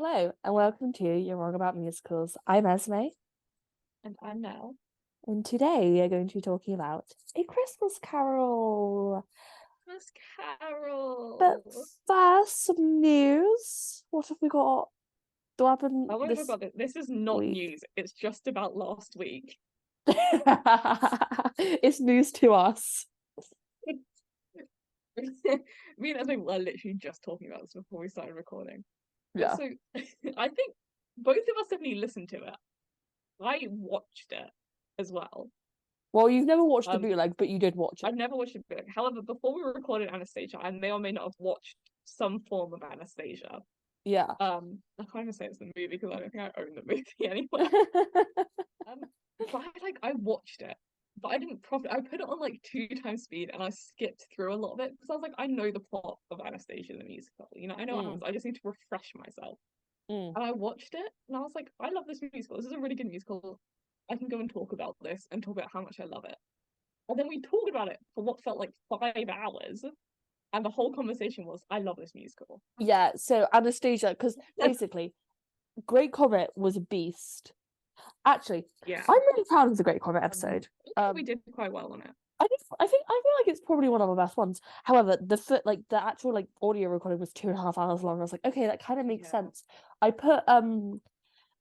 Hello, and welcome to You're Wrong About Musicals. I'm Esme, And I'm Nell. and today we are going to be talking about A Christmas Carol. Miss But Carol. first, some news. What have we got? What happened I want to talk this about this. This is not week? news. It's just about last week. It's news to us. Me and Esme were literally just talking about this before we started recording. But Yeah. so I think both of us definitely listened to it. I watched it as well. Well, you've never watched the Um, bootleg, but you did watch it. I've never watched it. However, before we recorded Anastasia, I may or may not have watched some form of Anastasia. Yeah. I can't even say it's the movie because I don't think I own the movie anyway. Um, but I watched it, but I didn't profit. I put it on like 2 times speed and I skipped through a lot of it because I was like, I know the plot of Anastasia the musical. I know what Mm, happens. I just need to refresh myself. mm. And I watched it and I was like, I love this musical. This is a really good musical. I can go and talk about this and talk about how much I love it. And then we talked about it for what felt like 5 hours. And the whole conversation was, I love this musical. Yeah, so Anastasia, because basically, Great Comet was a beast. Actually, Yeah. I'm really proud of the Great Comet episode. I think we did quite well on it. I feel like it's probably one of our best ones. However, the actual like audio recording was 2.5 hours long. I was like, okay, that kind of makes Yeah. sense. I put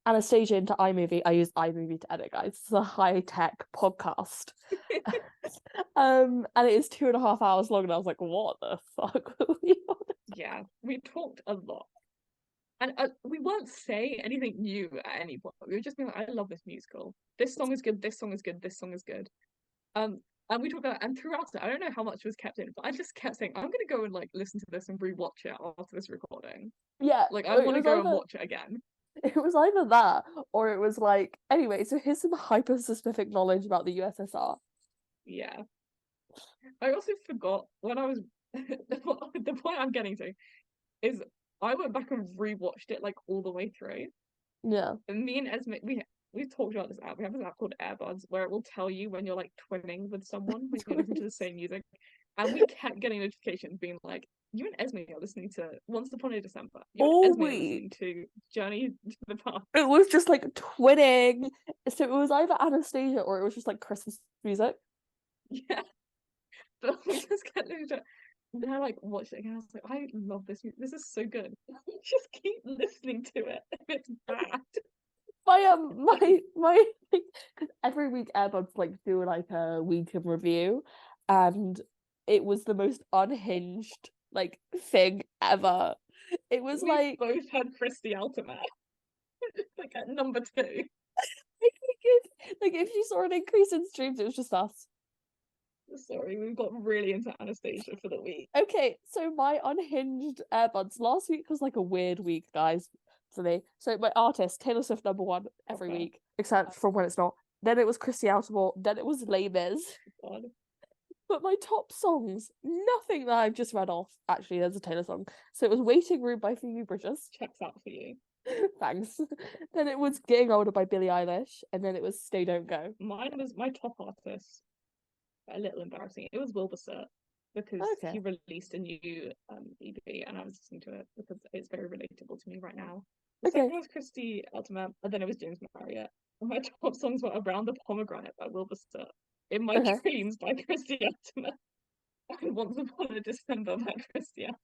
Anastasia into iMovie. I use iMovie to edit, guys. It's a high tech podcast. And it is 2.5 hours long, and I was like, what the fuck? Yeah. We talked a lot. And we won't say anything new at any point. We were just being like, I love this musical. This song is good. This song is good. This song is good. And we talked about and throughout it, I don't know how much was kept in, but I just kept saying, I'm gonna go and like listen to this and rewatch it after this recording. Yeah, Like I it want to was go and either watch it again. it was either that or it was like anyway. So here's some hyper specific knowledge about the USSR. Yeah. I also forgot when I was the point I'm getting to is I went back and rewatched it like all the way through. Yeah. And me and Esme, we've talked about this app. We have this app called Airbuds where it will tell you when you're like twinning with someone when you're listening to the same music. And we kept getting notifications being like, you and Esme are listening to Once Upon a December. You and All Esme are week listening to Journey to the Past. it was just like twinning. So it was either Anastasia or it was just like Christmas music. Yeah. But we just kept listening to it. And then I like watched it again. I was like, I love this music. This is so good. Just keep listening to it if it's bad. My because every week Airbuds like do like a week in review, and it was the most unhinged like thing ever. It was We like both had Christy Altamar like at number 2. if you saw an increase in streams, it was just us. Sorry, we've got really into Anastasia for the week. Okay, so my unhinged Airbuds last week was like a weird week, guys, for me. So my artist, Taylor Swift #1 every Okay. week, except from when it's not. Then it was Christy Altamore, then it was Les Mis. God. But my top songs, nothing that I've just read off. Actually, there's a Taylor song. So it was Waiting Room by Phoebe Bridgers. Checks out for you. Thanks. Then it was Getting Older by Billie Eilish, and then it was Stay Don't Go. Mine was my top artist. A little embarrassing. It was Wilbur because Okay. he released a new EP and I was listening to it because it's very relatable to me right now. The Okay. second was Christy Altamar, and then it was James Marriott. And my top songs were Around the Pomegranate by Wilbur, In My Okay. Dreams by Christy Altamar, and Once Upon a December by Christy Altamar.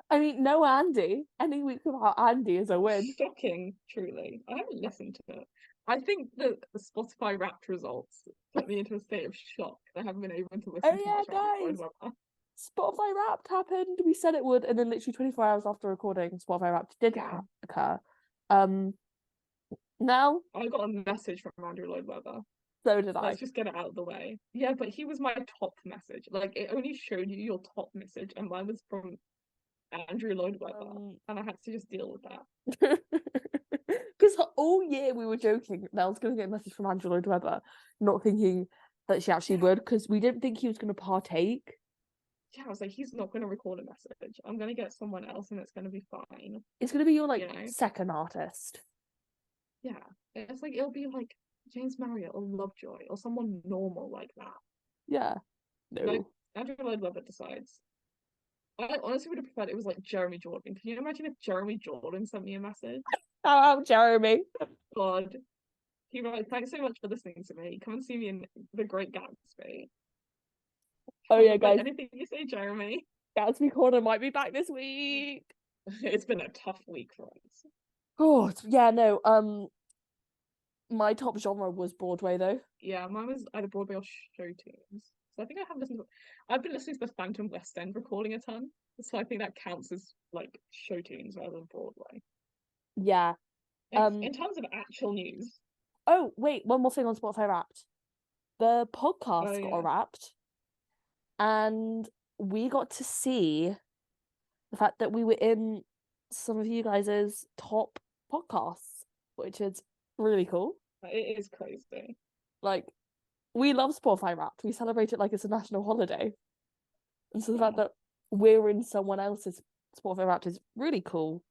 I mean, no Andy. Any week without Andy is a win. Shocking, truly. I haven't listened to it. I think the Spotify Wrapped results put me into a state of shock. I haven't been able to listen Oh to yeah, much guys. Wrapped. Spotify Wrapped happened. We said it would, and then literally 24 hours after recording, Spotify Wrapped did Yeah. occur. Um, now I got a message from Andrew Lloyd Webber. so did I. Let's just get it out of the way. Yeah, but he was my top message. Like it only showed you your top message, and mine was from Andrew Lloyd Webber, and I had to just deal with that. Because all year we were joking that I was going to get a message from Angela Lloyd Webber, not thinking that she actually would, because we didn't think he was going to partake. Yeah, I was like, he's not going to record a message. I'm going to get someone else, and it's going to be fine. It's going to be your like You know? second artist. Yeah, it's like it'll be like James Marriott or Lovejoy or someone normal like that. Yeah. No, No. Andrew Lloyd Webber decides. I honestly would have preferred it was like Jeremy Jordan. Can you imagine if Jeremy Jordan sent me a message? Shout out, Jeremy. God. He wrote, thanks so much for listening to me. Come and see me in The Great Gatsby. Oh yeah, Like guys, anything you say, Jeremy. Gatsby Corner might be back this week. It's been a tough week for us. Oh yeah, no. My top genre was Broadway though. Yeah, mine was either Broadway or show tunes. So I think I have listened to I've been listening to the Phantom West End recording a ton. So I think that counts as like show tunes rather than Broadway. Yeah. In terms of actual news. Oh wait, one more thing on Spotify Wrapped. The Oh podcast got yeah. wrapped, and we got to see the fact that we were in some of you guys' top podcasts, which is really cool. It is crazy. Like, we love Spotify Wrapped. We celebrate it like it's a national holiday. And so the fact that we're in someone else's Spotify Wrapped is really cool.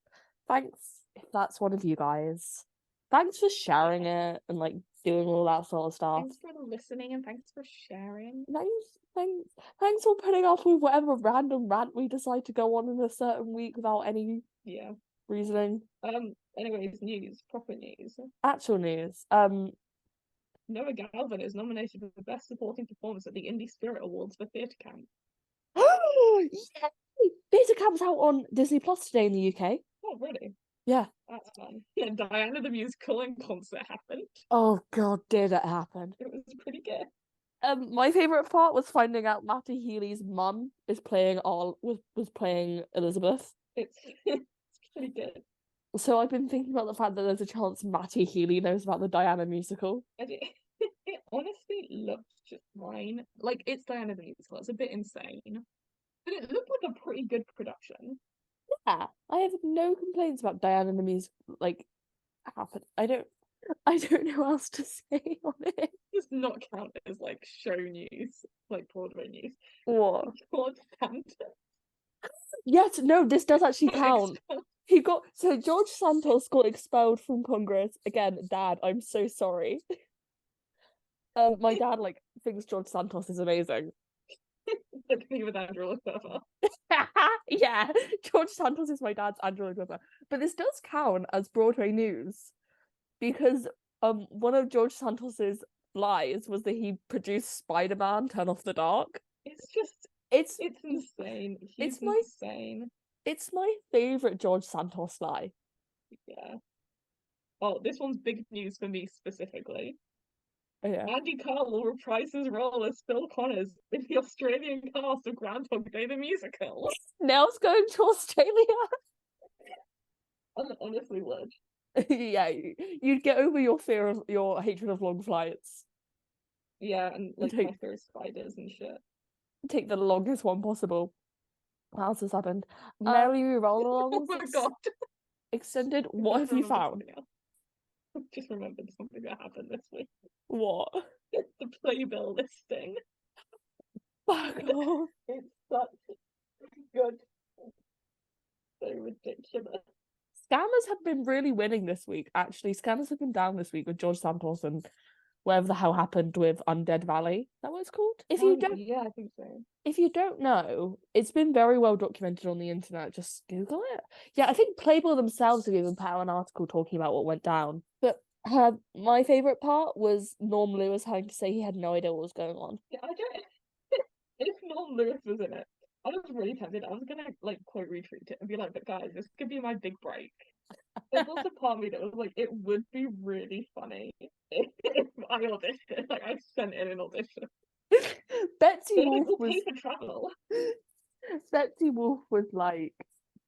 Thanks if that's one of you guys. Thanks for sharing it and like doing all that sort of stuff. Thanks for listening and thanks for sharing. Thanks for putting up with whatever random rant we decide to go on in a certain week without any reasoning. Anyways, news, proper news. Actual news. Noah Galvin is nominated for the Best Supporting Performance at the Indie Spirit Awards for Theatre Camp. Yay! Theatre Camp's out on Disney Plus today in the UK. Oh, really? Yeah. That's fun. Yeah, Diana the Musical and concert happened. Oh god, did it happen? It was pretty good. My favorite part was finding out Matty Healy's mum is playing was playing Elizabeth. It's pretty good. So I've been thinking about the fact that there's a chance Matty Healy knows about the Diana musical. It honestly looked just fine. Like, it's Diana the Musical. It's a bit insane. But it looked like a pretty good production. Yeah, I have no complaints about Diana the musical. Like, happened. I don't know what else to say on it. Does not count as like show news, like Broadway news. What? George Santos. Yes, no, this does actually count. George Santos got expelled from Congress again. Dad, I'm so sorry. My dad like thinks George Santos is amazing. Like me with Andrew Lefebvre. Yeah, George Santos is my dad's Andrew Lefebvre. But this does count as Broadway news because one of George Santos's lies was that he produced Spider-Man: Turn Off the Dark. It's insane. He's insane. It's my favorite George Santos lie. Yeah. Oh, this one's big news for me specifically. Oh, yeah. Andy Carl will reprise his role as Phil Connors in the Australian cast of Groundhog Day the musical. Nell's going to Australia. Honestly would. Yeah, you'd get over your hatred of long flights. Yeah, and like my fear of spiders and shit. Take the longest one possible. What else has happened? Merrily We Roll Along. Oh my god. Extended. What have you found? I just remembered something that happened this week. What? The playbill listing. Fuck off. It's such good. So ridiculous. Scammers have been really winning this week, actually. Scammers have been down this week with George Santos and whatever the hell happened with Undead Valley. Is that what it's called? Yeah, I think so. If you don't know, it's been very well documented on the internet. Just Google it. Yeah, I think Playboy themselves have even put out an article talking about what went down. But my favourite part was Norm Lewis having to say he had no idea what was going on. Yeah, I don't. If Norm Lewis was in it, I was really tempted. I was gonna like quote retweet it and be like, "But guys, this could be my big break." There's also part of me that was like, it would be really funny if I auditioned. Like, I sent in an audition. Betsy Wolf was pay for travel. Betsy Wolf was like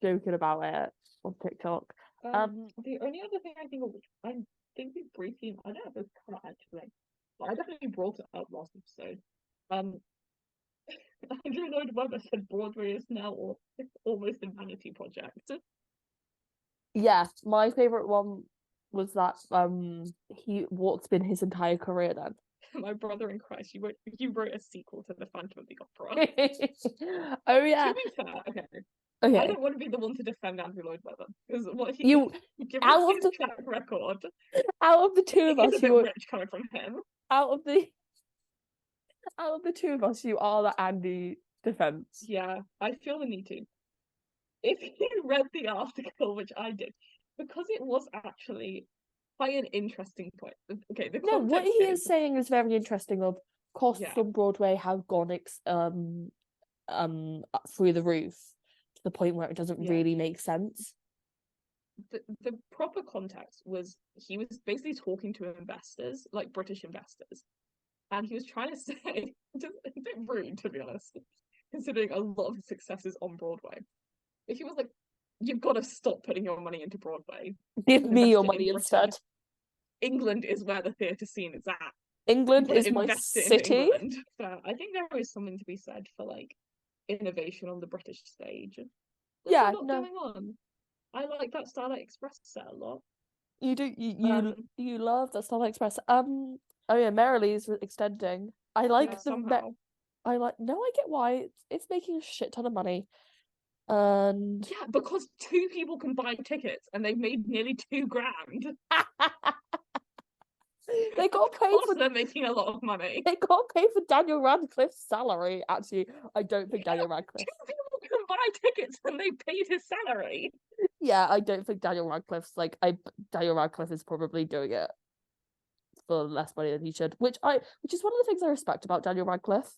joking about it on TikTok. The only other thing I think of, which I think we briefly, I don't know if it's cut actually, but I definitely brought it up last episode. Andrew Lloyd Webber said Broadway is now almost a vanity project. Yeah, my favorite one was that what's been his entire career then. My brother in Christ, you wrote a sequel to The Phantom of the Opera. Oh yeah. To be fair, okay. I don't want to be the one to defend Andrew Lloyd Webber because what he given his track record. Out of the two of us, a bit rich coming from him. Out of the two of us, you are the Andy defense. Yeah, I feel the need to. If you read the article, which I did, because it was actually quite an interesting point. Okay, the No, what context he is, is saying is very interesting. Of costs yeah, on Broadway have gone through the roof to the point where it doesn't yeah. really make sense. The proper context was he was basically talking to investors, like British investors, and he was trying to say, just a bit rude to be honest, considering a lot of the successes on Broadway. But he was like, "You've got to stop putting your money into Broadway. Give And me invest your it in money Britain. instead. England is where the theatre scene is at. You've England got to is my invest it into city. England." So I think there is something to be said for like innovation on the British stage. There's Yeah, a lot no, going on. I like that Starlight Express set a lot. you do. Um, You love that Starlight Express. Oh yeah, Merrilee's extending. I yeah, like somehow. I like. No, I get why it's making a shit ton of money, and Yeah, because two people can buy tickets and they've made nearly 2 grand. they got Of paid course for they're making a lot of money. they got paid for Daniel Radcliffe's salary. Actually, I don't think Daniel Two Radcliffe. people can buy tickets and they paid his salary. Yeah, I don't think Daniel Radcliffe's like Daniel Radcliffe is probably doing it for less money than he should, which is one of the things I respect about Daniel Radcliffe.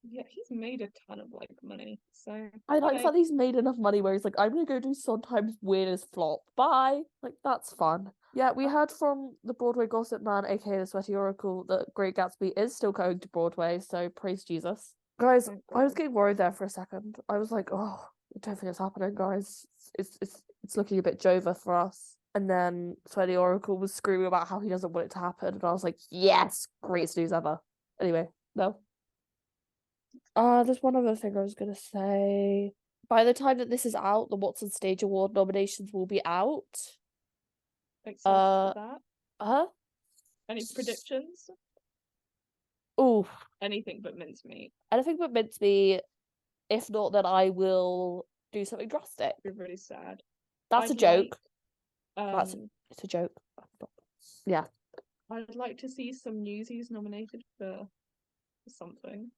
Yeah, he's made a ton of like money. So I like the okay. fact that he's made enough money where he's like, I'm gonna go do Sondheim's weirdest flop. Bye. Like that's fun. Yeah, we heard from the Broadway gossip man, aka the Sweaty Oracle, that Great Gatsby is still going to Broadway, so praise Jesus. Guys, Thank I was God. getting worried there for a second. I was like, oh, I don't think it's happening, guys. It's looking a bit Jova for us. And then Sweaty Oracle was screaming about how he doesn't want it to happen, and I was like, yes, greatest news ever. Anyway, no. There's one other thing I was gonna say. By the time that this is out, the What's on Stage Award nominations will be out. Excited for Uh, that. huh? Any predictions? Oh, Anything but mincemeat. anything but mincemeat. If not, then I will do something drastic. Be really sad. That's a I'd like joke. It's a joke. Yeah. I'd like to see some Newsies nominated for something.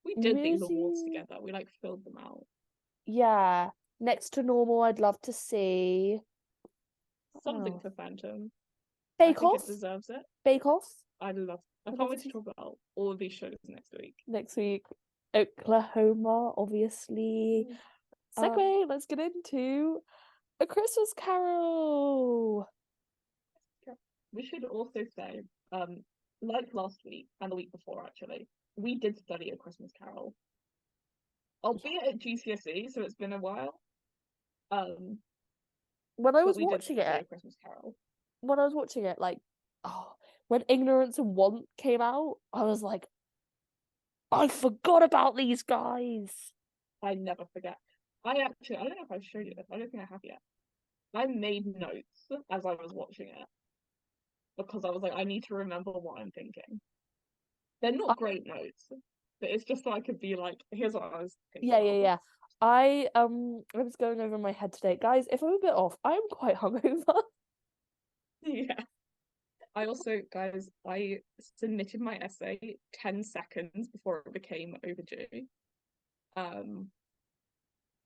We did these awards Newsy. together. We like filled them out. Yeah. Next to normal, I'd love to see Something oh. for Phantom. I Bake think it Off. deserves it. Bake Off. I I'd can't love wait to to see talk about all of these shows next week. next week. Oklahoma, obviously. Segue, let's get into A Christmas Carol. We should also say, like last week and the week before, actually, we did study A Christmas Carol, albeit at GCSE, so it's been a while. When I But was we did watching study A it, Christmas Carol. like, oh, when Ignorance and Want came out, I was like, I forgot about these guys. I never forget. I don't know if I've showed you this. I don't think I have yet. I made notes as I was watching it because I was like, I need to remember what I'm thinking. They're not great notes, but it's just so I could be like, here's what I was thinking Yeah. I was going over my head today. Guys, if I'm a bit off, I'm quite hungover. Yeah. I also, guys, I submitted my essay 10 seconds before it became overdue.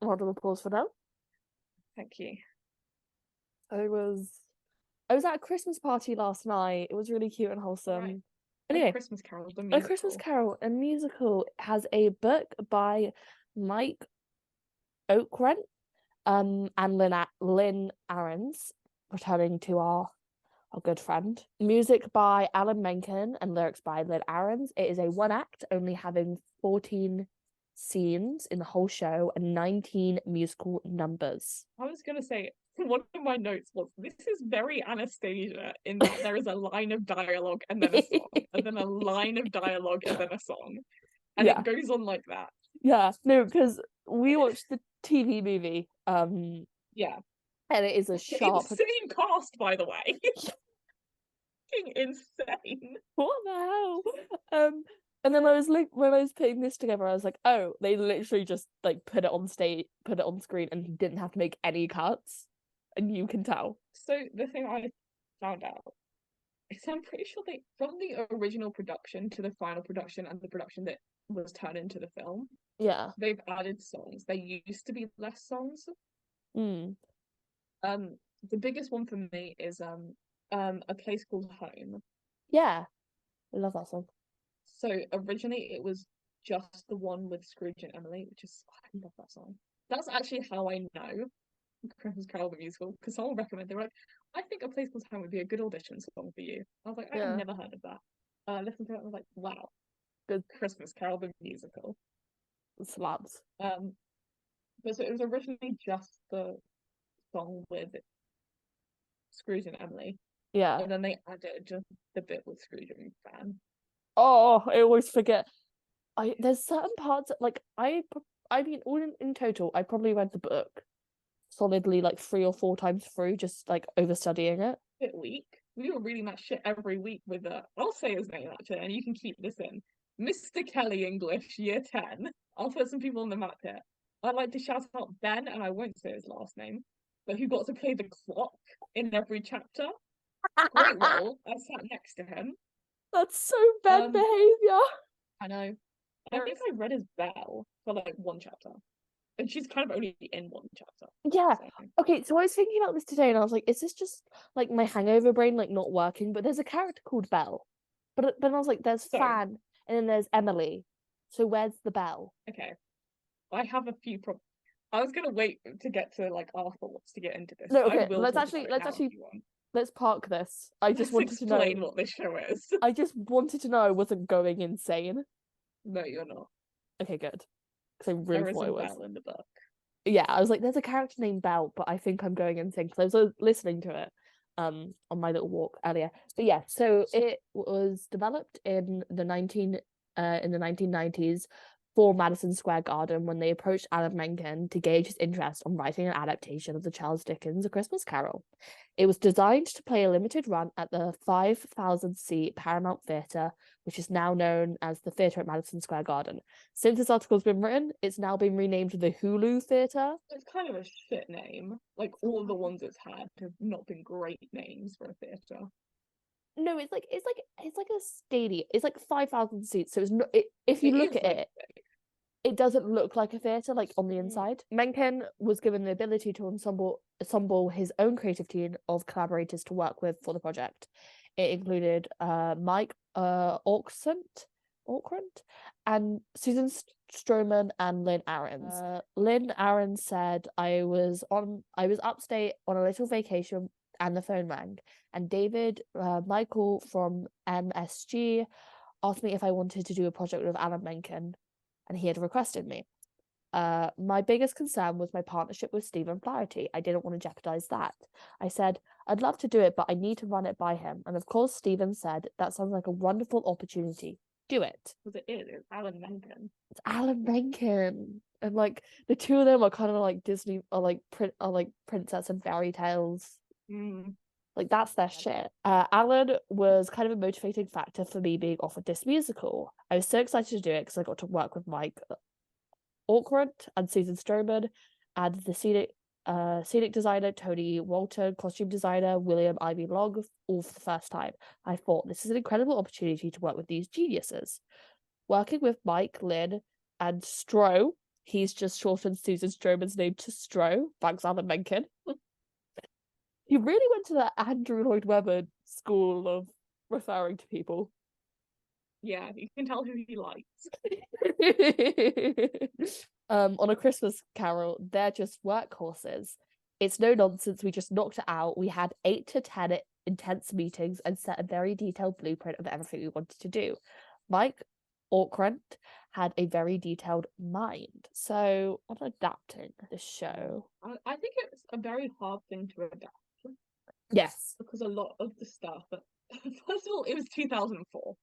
Round of applause for that. Thank you. I was at a Christmas party last night. It was really cute and wholesome. Right. Anyway, A Christmas Carol, the A musical. Christmas Carol, a musical, has a book by Mike Oakrent, and Lynn Ahrens, returning to our good friend. Music by Alan Menken and lyrics by Lynn Ahrens. It is a one act, only having 14 scenes in the whole show and 19 musical numbers. I was gonna say, one of my notes was, this is very Anastasia in that there is a line of dialogue and then a song, and then a line of dialogue and then a song. And Yeah. it goes on like that. Yeah, no, because we watched the TV movie. Yeah. And it is a sharp Insane cast, by the way. Insane. What the hell? And then I was like, when I was putting this together, I was like, oh, they literally just like put it on screen, and didn't have to make any cuts, and you can tell. So the thing I found out is I'm pretty sure from the original production to the final production and the production that was turned into the film, Yeah. They've added songs. There used to be less songs. Mm. Um, the biggest one for me is A Place Called Home. Yeah. I love that song. So originally it was just the one with Scrooge and Emily, which is I love that song. That's actually how I know Christmas Carol the musical because someone recommended. They were like, "I think A Place Called Home would be a good audition song for you." I was like, "I have Yeah. never heard of that." Listened to it, and I was like, "Wow, Good Christmas Carol the musical." slaps. But so it was originally just the song with Scrooge and Emily, Yeah. and then they added just the bit with Scrooge and Fan. Oh, I always forget. There's certain parts like I mean all in total, I probably read the book solidly like 3 or 4 times through, just like overstudying it. Bit weak. We were reading that shit every week with I'll say his name actually, and you can keep this in. Mr. Kelly English, year 10. I'll put some people on the map here. I'd like to shout out Ben, and I won't say his last name, but who got to play the clock in every chapter. Great role. I sat next to him. That's so bad Um, behavior. I know. I think I read his bell for like one chapter. And she's kind of only in one chapter. Yeah. So Okay, so I was thinking about this today and I was like, is this just like my hangover brain like not working? But there's a character called Belle. But I was like, there's so Fan and then there's Emily. So where's the Belle? okay. I have a few problems. I was gonna wait to get to like our thoughts to get into this, No, but I okay, will let's talk actually about it let's now if actually you want. let's park this. I just Let's wanted to know. explain what this show is. I just wanted to know I wasn't going insane. No, you're not. Okay, good. Because I really There is thought a I was. bell in the book. Yeah, I was like, there's a character named Belle, but I think I'm going insane because I was listening to it on my little walk earlier. But yeah, so it was developed in the 1990s for Madison Square Garden when they approached Alan Menken to gauge his interest on writing an adaptation of the Charles Dickens A Christmas Carol. It was designed to play a limited run at the 5,000-seat Paramount Theatre, which is now known as the Theatre at Madison Square Garden. Since this article's been written, it's now been renamed the Hulu Theatre. It's kind of a shit name. Like all the ones it's had have not been great names for a theatre. No, it's like a stadium. It's like 5,000 seats. So it's not. If you It look is at like it, it doesn't look like a theatre, like on the Mm. inside. Menken was given the ability to assemble his own creative team of collaborators to work with for the project. It included Mike Orkrent, and Susan Stroman and Lynn Ahrens. Lynn Ahrens said, I was upstate on a little vacation and the phone rang, and David Michael from MSG asked me if I wanted to do a project with Alan Menken, and he had requested me. My biggest concern was my partnership with Stephen Flaherty. I didn't want to jeopardize that. I said, I'd love to do it, but I need to run it by him. And of course, Stephen said, that sounds like a wonderful opportunity. Do it. Because it is. It's Alan Menken. It's Alan Menken. And like the two of them are kind of like Disney are like princess and fairy tales. Mm. Like that's their shit. Alan was kind of a motivating factor for me being offered this musical. I was so excited to do it because I got to work with Mike Orkrent and Susan Stroman, and the scenic designer Tony Walton, costume designer William Ivy Long, all for the first time. I thought this is an incredible opportunity to work with these geniuses. Working with Mike, Lynn, and Stro, he's just shortened Susan Stroman's name to Stro. Thanks, Alan Menken. He really went to the Andrew Lloyd Webber school of referring to people. Yeah, you can tell who he likes. On A Christmas Carol, they're just workhorses. It's no nonsense. We just knocked it out. We had 8 to 10 intense meetings and set a very detailed blueprint of everything we wanted to do. Mike Orkrent had a very detailed mind. So, on adapting this show, I think it's a very hard thing to adapt yes, because a lot of the stuff. First of all, it was 2004.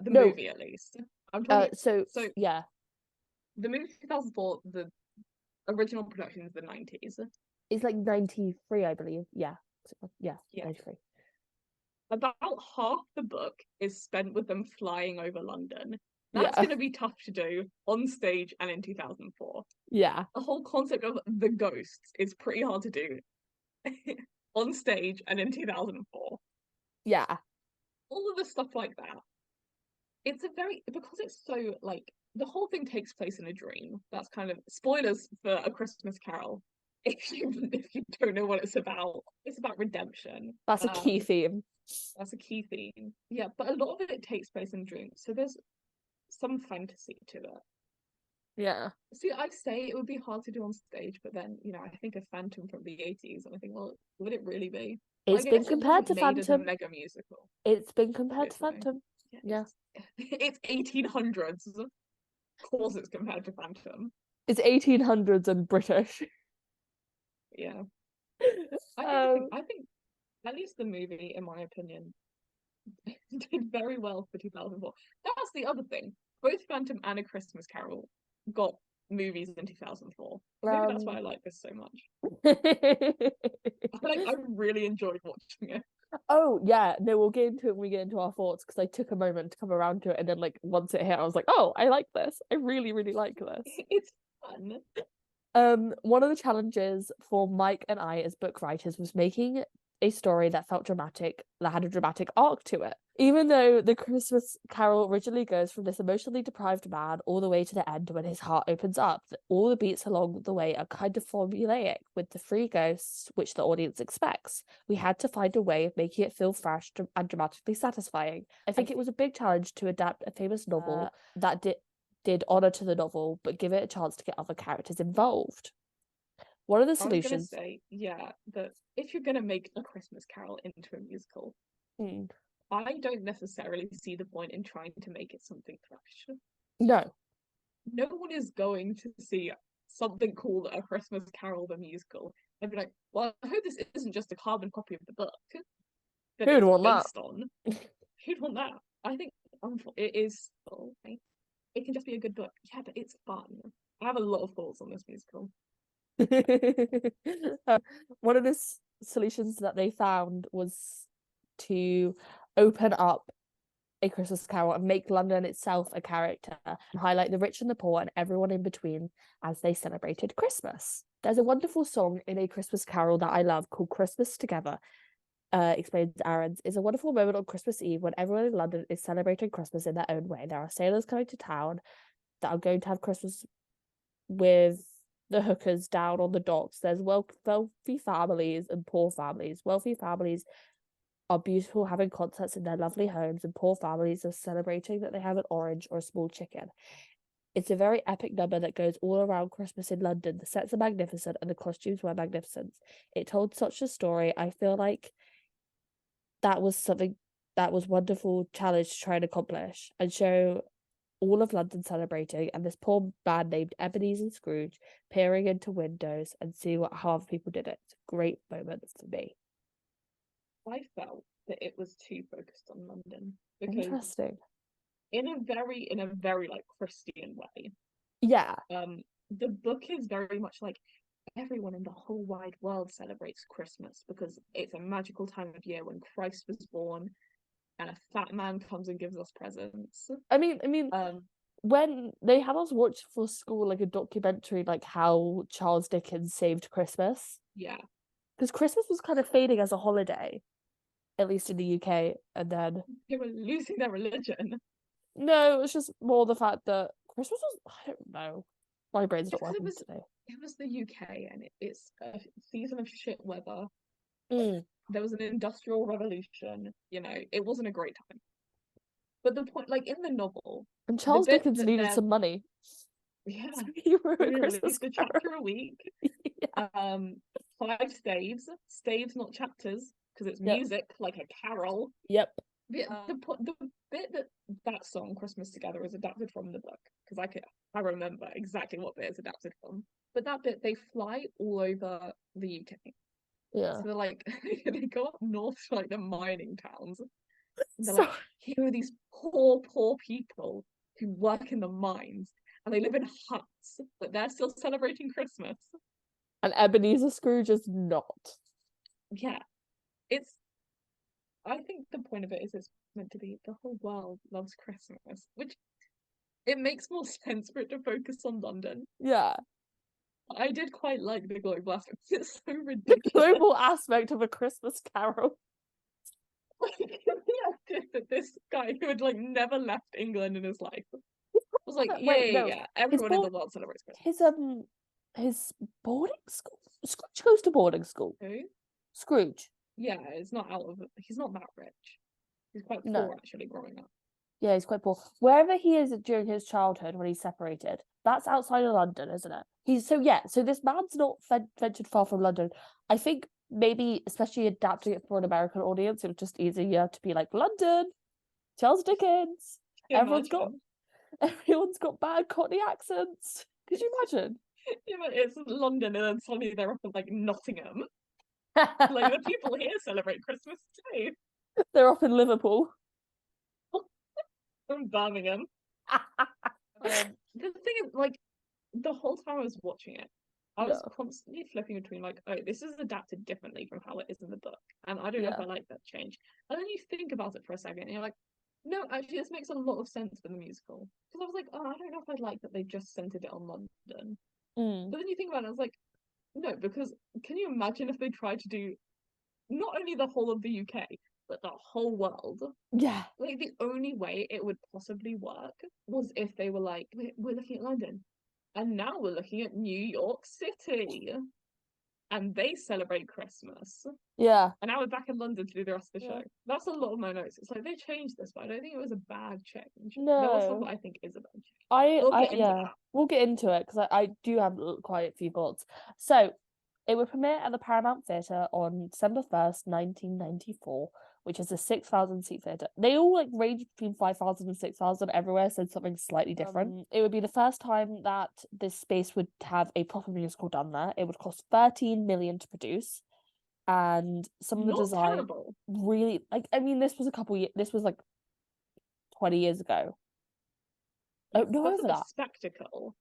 The no, movie at least. I'm talking. so So yeah, the movie 2004, the original production is the 90s. it's like 93, I believe. Yeah, yeah, Yeah. 93. About half the book is spent with them flying over London. That's Yeah, going to be tough to do on stage and in 2004. yeah, The whole concept of the ghosts is pretty hard to do on stage and in 2004. yeah, All of the stuff like that. It's a very because it's so like the whole thing takes place in a dream. That's kind of spoilers for A Christmas Carol. If you don't know what it's about redemption. That's a key theme. That's a key theme. Yeah, but a lot of it takes place in dreams, so there's some fantasy to it. Yeah. See, I say it would be hard to do on stage, but then, I think of Phantom from the 80s, and I think, well, would it really be? It's been It compared to wasn't made as a Phantom. mega musical. It's been compared to It's like, Phantom. Yeah. It's 1800s. Of course it's compared to Phantom. It's 1800s and British. Yeah. Um, I think at least the movie, in my opinion, did very well for 2004. That's the other thing. Both Phantom and A Christmas Carol got movies in 2004. Maybe that's why I like this so much. I really enjoyed watching it. Oh yeah, no, we'll get into it when we get into our thoughts because I took a moment to come around to it, and then like once it hit, I was like, oh, I like this. I really, really like this. It's fun. One of the challenges for Mike and I as book writers was making a story that felt dramatic, that had a dramatic arc to it. Even though the Christmas Carol originally goes from this emotionally deprived man all the way to the end when his heart opens up, all the beats along the way are kind of formulaic with the three ghosts, which the audience expects. We had to find a way of making it feel fresh and dramatically satisfying. I think it was a big challenge to adapt a famous novel that did honor to the novel, but give it a chance to get other characters involved. One of the solutions. I was gonna say, yeah, that if you're gonna make A Christmas Carol into a musical, I don't necessarily see the point in trying to make it something fresh. No. No one is going to see something called A Christmas Carol the musical and be like, well, I hope this isn't just a carbon copy of the book that Who'd it's want based that? on. Who'd want that? I think it is. Okay. It can just be a good book. Yeah, but it's fun. I have a lot of thoughts on this musical. One of the solutions that they found was to open up A Christmas Carol and make London itself a character and highlight the rich and the poor and everyone in between as they celebrated Christmas. There's a wonderful song in A Christmas Carol that I love called Christmas Together. Explains Aherns, is a wonderful moment on Christmas Eve when everyone in London is celebrating Christmas in their own way. There are sailors coming to town that are going to have Christmas with the hookers down on the docks. There's wealthy families and poor families. Wealthy families are beautiful, having concerts in their lovely homes, and poor families are celebrating that they have an orange or a small chicken. It's a very epic number that goes all around Christmas in London. The sets are magnificent and the costumes were magnificent. It told such a story. I feel like that was something that was wonderful challenge to try and accomplish and show all of London celebrating, and this poor man named Ebenezer Scrooge peering into windows and seeing how other people did it. It's a great moment for me. I felt that it was too focused on London because Interesting. in a very like Christian way. Yeah. The book is very much like everyone in the whole wide world celebrates Christmas because it's a magical time of year when Christ was born and a fat man comes and gives us presents. I mean, when they had us watch for school like a documentary like how Charles Dickens saved Christmas. Yeah. Because Christmas was kind of fading as a holiday, at least in the UK, and then they were losing their religion. No, it was just more the fact that Christmas was, I don't know. My brain's not working today. It was the UK and it's a season of shit weather. Mm. There was an industrial revolution, it wasn't a great time. But the point, like in the novel, and Charles Dickens needed some money. Yeah, so he wrote a Christmas a chapter a week. Yeah. 5 staves, not chapters, because it's music like a carol. Yep. The bit that song "Christmas Together" is adapted from the book because I remember exactly what bit it's adapted from. But that bit, they fly all over the UK. Yeah. So they're like they go up north to like the mining towns. And they're like, here are these poor people who work in the mines and they live in huts, but they're still celebrating Christmas. And Ebenezer Scrooge is not. Yeah. I think the point of it is it's meant to be the whole world loves Christmas, which it makes more sense for it to focus on London. Yeah. I did quite like the global aspect. It's so ridiculous. The global aspect of A Christmas Carol. This guy who had like never left England in his life was like, yeah, Wait, yeah, no. yeah. Everyone in the world celebrates Christmas. His boarding school. Scrooge goes to boarding school. Who? Scrooge. Yeah, it's not out of. He's not that rich. He's quite No. poor actually growing up. Yeah, he's quite poor. Wherever he is during his childhood when he's separated, that's outside of London, isn't it? So this man's not ventured far from London. I think maybe, especially adapting it for an American audience, it was just easier to be like London, Charles Dickens. Everyone's got bad Cockney accents. Could you imagine? Yeah, but it's London and then suddenly they're up in like Nottingham. Like the people here celebrate Christmas too. They're up in Liverpool. From Birmingham. The thing is, like, the whole time I was watching it, I was constantly flipping between like, oh, this is adapted differently from how it is in the book, and I don't know if I like that change. And then you think about it for a second, and you're like, no, actually, this makes a lot of sense for the musical. Because I was like, oh, I don't know if I like that they just centered it on London. But then you think about it, I was like, no, because can you imagine if they tried to do not only the whole of the UK, but the whole world? Yeah. Like the only way it would possibly work was if they were like, we're looking at London, and now we're looking at New York City, and they celebrate Christmas. Yeah. And now we're back in London to do the rest of the show. That's a lot of my notes. It's like they changed this, but I don't think it was a bad change. No. There was some I think is a bad change. We'll get into it because I do have quite a few thoughts. So it would premiere at the Paramount Theatre on December 1st, 1994, which is a 6,000 seat theatre. They all like range between 5,000 and 6,000 everywhere, said something slightly different. It would be the first time that this space would have a proper musical done there. It would cost 13 million to produce. And some of the design terrible. Really, like, I mean, this was like 20 years ago. Oh, no, over that. Spectacle.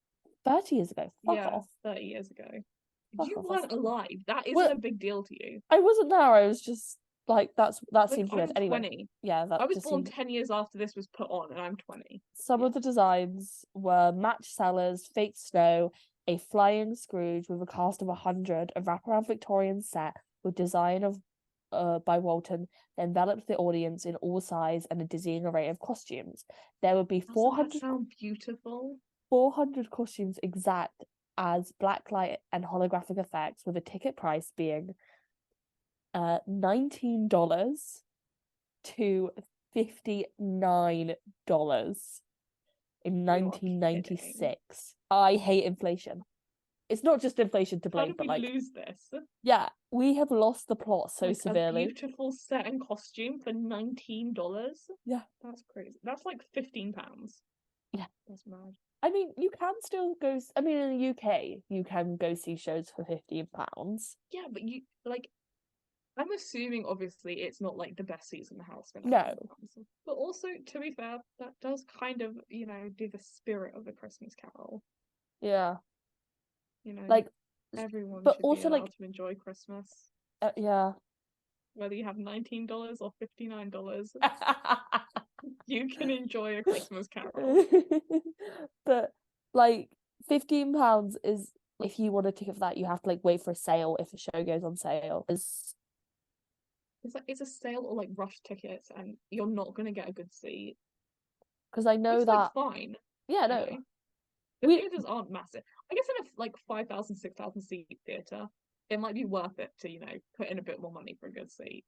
30 years ago. Fuck yeah, off. 30 years ago. You weren't alive. That isn't a big deal to you. I wasn't there. I was just like, that seems weird. I'm Anyway, 20. yeah, that I was just born seemed... 10 years after this was put on, and I'm 20. Some of the designs were match cellars, fake snow, a flying Scrooge with a cast of 100, a wraparound Victorian set with design of by Walton that enveloped the audience in all size and a dizzying array of costumes. There would be 400. Doesn't that sound beautiful? 400 costumes exact as blacklight and holographic effects, with a ticket price being $19 to $59 in 1996. I hate inflation. It's not just inflation to blame, but like, lose this? Yeah, we have lost the plot so like severely. A beautiful set and costume for $19. Yeah, that's crazy. That's like £15. Yeah, that's mad. I mean, you can still go. I mean, in the UK, you can go see shows for £15. Yeah, but you like. I'm assuming, obviously, it's not like the best seats in the house. No. But also, to be fair, that does kind of, do the spirit of the Christmas Carol. Yeah. Like, everyone should also be allowed to enjoy Christmas. Yeah. Whether you have $19 or $59, you can enjoy a Christmas Carol. But like £15 is, if you want a ticket for that, you have to like wait for a sale if a show goes on sale. It's a sale or like rush tickets, and you're not gonna get a good seat. Because I know that. Like, fine. Yeah, no. The theaters aren't massive. I guess in a like 5,000, 6,000 seat theater, it might be worth it to put in a bit more money for a good seat.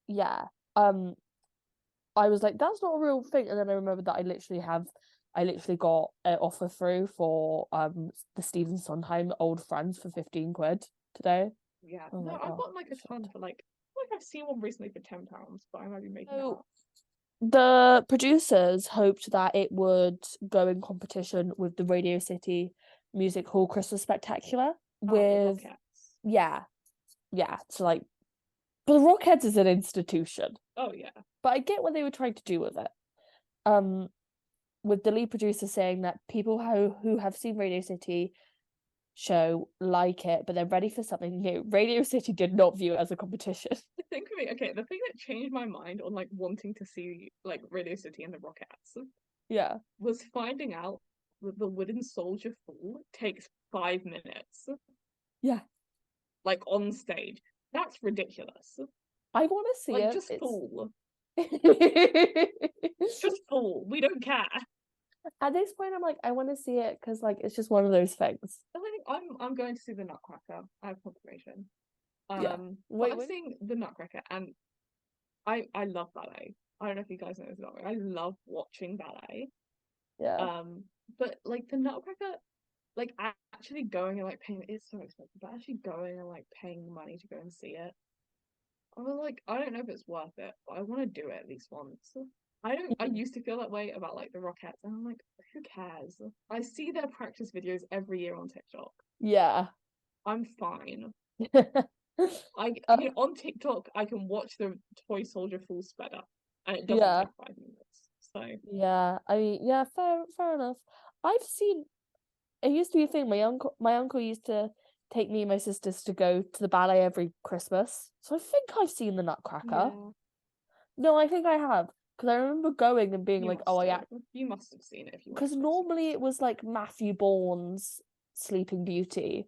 Yeah. I was like, that's not a real thing, and then I remembered that I literally got an offer through for the Stephen Sondheim Old Friends for 15 quid today. Yeah. No, I've got like a ton for like I've seen one recently for £10, but I might be making it up. The producers hoped that it would go in competition with the Radio City Music Hall Christmas Spectacular with yeah. So like, but the Rockettes is an institution. Oh yeah. But I get what they were trying to do with it. With the lead producer saying that people who have seen Radio City show like it, but they're ready for something new. Radio City did not view it as a competition. The thing that changed my mind on like wanting to see like Radio City and the Rockettes, was finding out that the Wooden Soldier Fall takes 5 minutes. Yeah, like on stage. That's ridiculous. I want to see like, it. Just fall. Just fall. We don't care. At this point, I'm like, I want to see it because like it's just one of those things. I think I'm going to see the Nutcracker. I have confirmation. Yeah. But Wait, I'm wait. seeing the Nutcracker, and I love ballet. I don't know if you guys know this about me. I love watching ballet. Yeah. But like the Nutcracker, like actually going and like paying, it's so expensive, but actually going and like paying money to go and see it, I was like, I don't know if it's worth it, but I want to do it at least once. I Mhm. used to feel that way about like the Rockettes, and I'm like, who cares? I see their practice videos every year on TikTok. Yeah. I'm fine. Uh, On TikTok, I can watch the toy soldier full sped up, and it doesn't yeah. take 5 minutes. So Yeah. I mean, yeah, fair enough. I've seen it used to be a thing. My uncle used to take me and my sisters to go to the ballet every Christmas. So I think I've seen the Nutcracker. yeah, No, I think I have. Because I remember going and being you like, oh, must yeah. have. You must have seen it if you went Because to Christmas. normally it was like Matthew Bourne's Sleeping Beauty.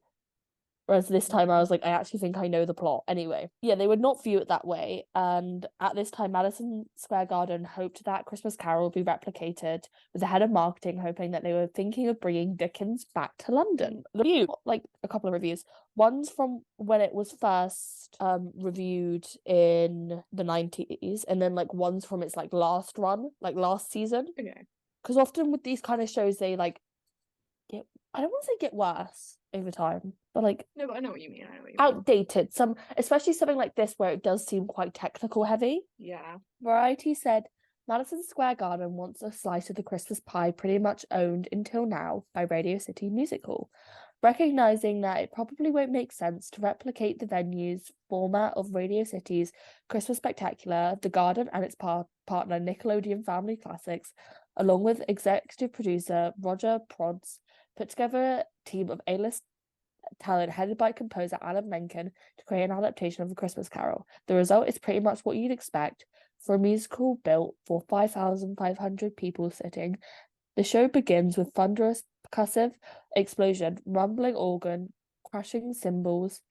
Whereas this time I Mm. was like, I actually think I know the plot. Anyway, yeah, they would not view it that way. And at this time, Madison Square Garden hoped that Christmas Carol would be replicated, with the head of marketing hoping that they were thinking of bringing Dickens back to London. The review, like a couple of reviews, one's from when it was first reviewed in the 90s, and then like one's from its like last run, like last season. Okay. Because often with these kind of shows, they like get, I don't want to say get worse over time, but like No, but I know what you mean. I know what you mean. outdated. Some, especially something like this where it does seem quite technical heavy. Yeah. Variety said Madison Square Garden wants a slice of the Christmas pie pretty much owned until now by Radio City Music Hall, recognizing that it probably won't make sense to replicate the venue's format of Radio City's Christmas Spectacular, The Garden, and its partner Nickelodeon Family Classics, along with executive producer Roger Prods, put together a team of A-list talent headed by composer Alan Menken to create an adaptation of A Christmas Carol. The result is pretty much what you'd expect for a musical built for 5,500 people sitting. The show begins with thunderous percussive explosion, rumbling organ, crashing cymbals,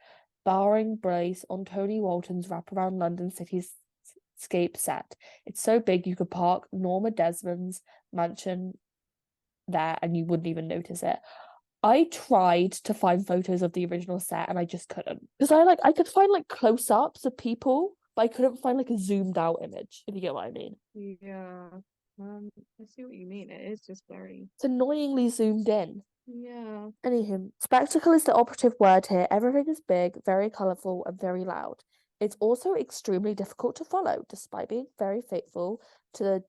barring brace on Tony Walton's wraparound London cityscape set. It's so big you could park Norma Desmond's mansion there and you wouldn't even notice it. I tried to find photos of the original set and I just couldn't. Because I could find like close-ups of people, but I couldn't find like a zoomed out image, if you get what I mean. Yeah. I see what you mean. It is just very. It's annoyingly zoomed in. Yeah. Anywho, spectacle is the operative word here. Everything is big, very colourful, and very loud. It's also extremely difficult to follow, despite being very faithful to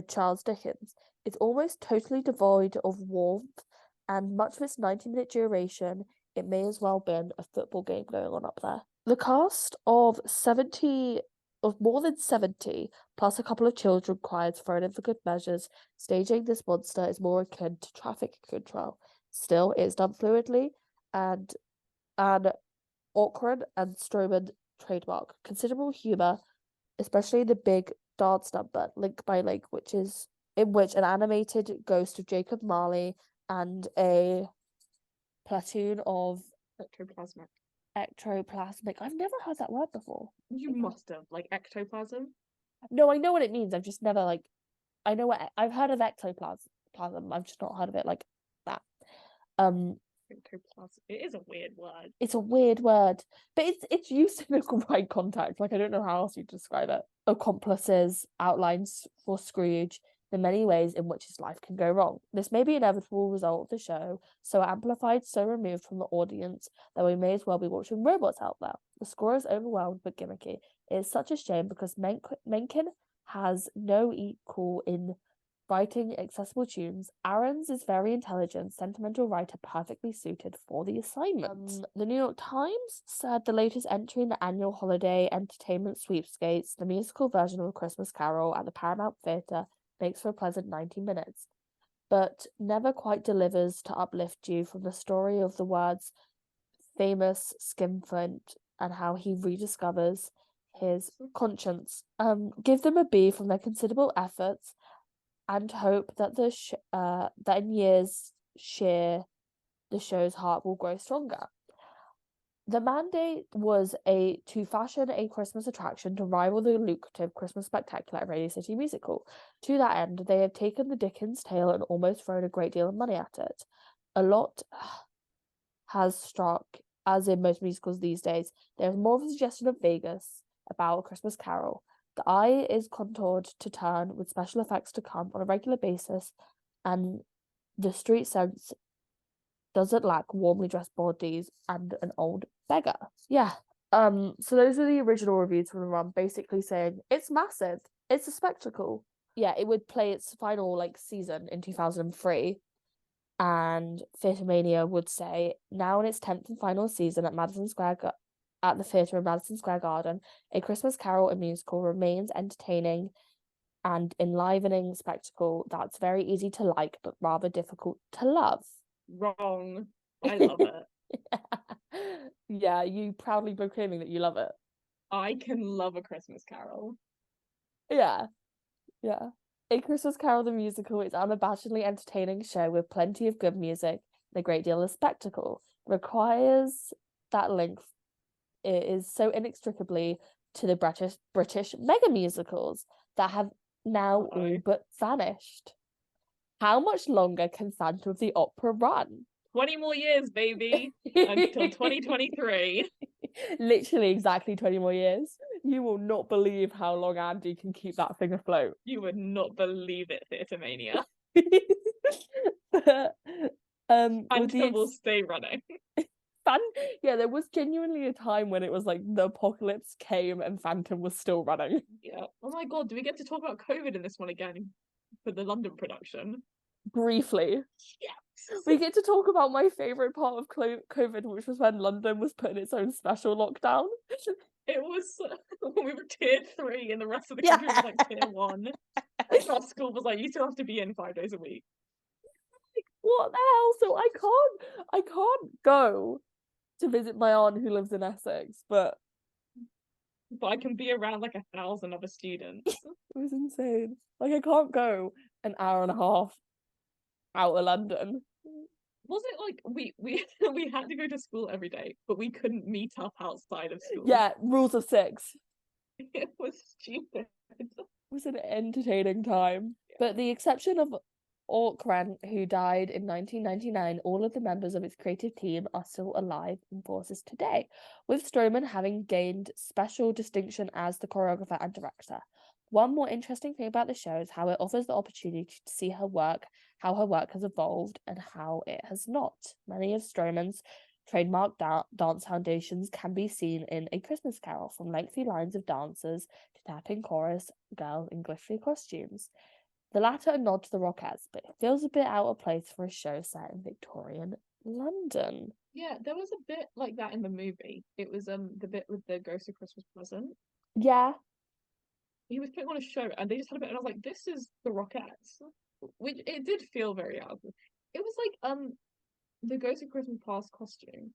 Charles Dickens. It's almost totally devoid of warmth, and much of its 90-minute duration, it may as well been a football game going on up there. The cast of more than 70, plus a couple of children choirs thrown in for good measures, staging this monster is more akin to traffic control. Still, it is done fluidly and an Auckland and Strowman trademark. Considerable humour, especially the big dance number, Link by Link, which is in which an animated ghost of Jacob Marley and a platoon of Ectoplasmic. ectoplasmic. I've never heard that word before. You must have like ectoplasm. No, I know what it means. I've just never like I know what I've heard of ectoplasm. I've just not heard of it like that. Um, Ectoplasm. It is a weird word. it's a weird word, but it's used in the right context. Like I don't know how else you describe it. Accomplices outlines for Scrooge the many ways in which his life can go wrong. This may be an inevitable result of the show, so amplified, so removed from the audience that we may as well be watching robots out there. The score is overwhelmed but gimmicky. It is such a shame because Menken has no equal in writing accessible tunes. Aherns is very intelligent, sentimental writer perfectly suited for the assignment. The New York Times said the latest entry in the annual holiday entertainment sweepstakes, the musical version of A Christmas Carol at the Paramount Theatre, makes for a pleasant 90 minutes, but never quite delivers to uplift you from the story of the words famous skinflint and how he rediscovers his conscience. Give them a B from their considerable efforts and hope that that in years share the show's heart will grow stronger. The mandate was to fashion a Christmas attraction to rival the lucrative Christmas spectacular at Radio City Musical. To that end, they have taken the Dickens tale and almost thrown a great deal of money at it. A lot has struck, as in most musicals these days. There's more of a suggestion of Vegas about A Christmas Carol. The eye is contoured to turn, with special effects to come on a regular basis, and the street sense doesn't lack warmly dressed bodies and an old beggar. Yeah. So those are the original reviews from the run, basically saying it's massive, it's a spectacle. Yeah, it would play its final season in 2003, and Theatre Mania would say now in its 10th and final season at at the theatre in Madison Square Garden, A Christmas Carol, a musical, remains entertaining and enlivening spectacle that's very easy to like but rather difficult to love. Wrong. I love it. Yeah, you proudly proclaiming that you love it. I can love A Christmas Carol. Yeah. A Christmas Carol the musical is an unabashedly entertaining show with plenty of good music and a great deal of spectacle. It requires that link. It is so inextricably to the British mega musicals that have now all but vanished. How much longer can Phantom of the Opera run? 20 more years, baby, until 2023. Literally exactly 20 more years. You will not believe how long Andy can keep that thing afloat. You would not believe it, Theatre Mania. Phantom will stay running. Yeah, there was genuinely a time when it was like the apocalypse came and Phantom was still running. Yeah. Oh my god, do we get to talk about COVID in this one again for the London production? Briefly. Yes. We get to talk about my favourite part of COVID, which was when London was put in its own special lockdown. It was we were tier 3 and the rest of the country was like tier 1. And our school was like, you still have to be in 5 days a week. What the hell? So I can't go to visit my aunt who lives in Essex, but I can be around like 1,000 other students. it was insane. I can't go an hour and a half out of London. Was it like we had to go to school every day, but we couldn't meet up outside of school? Yeah, rules of 6. It was stupid. It was an entertaining time. But the exception of Orkran, who died in 1999, all of the members of its creative team are still alive in forces today, with Stroman having gained special distinction as the choreographer and director. One more interesting thing about the show is how it offers the opportunity to see her work, how her work has evolved, and how it has not. Many of Stroman's trademark dance foundations can be seen in A Christmas Carol, from lengthy lines of dancers to tapping chorus girl in glittery costumes. The latter a nod to the Rockettes, but it feels a bit out of place for a show set in Victorian London. Yeah, there was a bit like that in the movie. It was the bit with the Ghost of Christmas Present. Yeah. He was putting on a show and they just had a bit and I was like, this is the Rockettes. Which it did feel very out. It was like the Ghost of Christmas Past costume.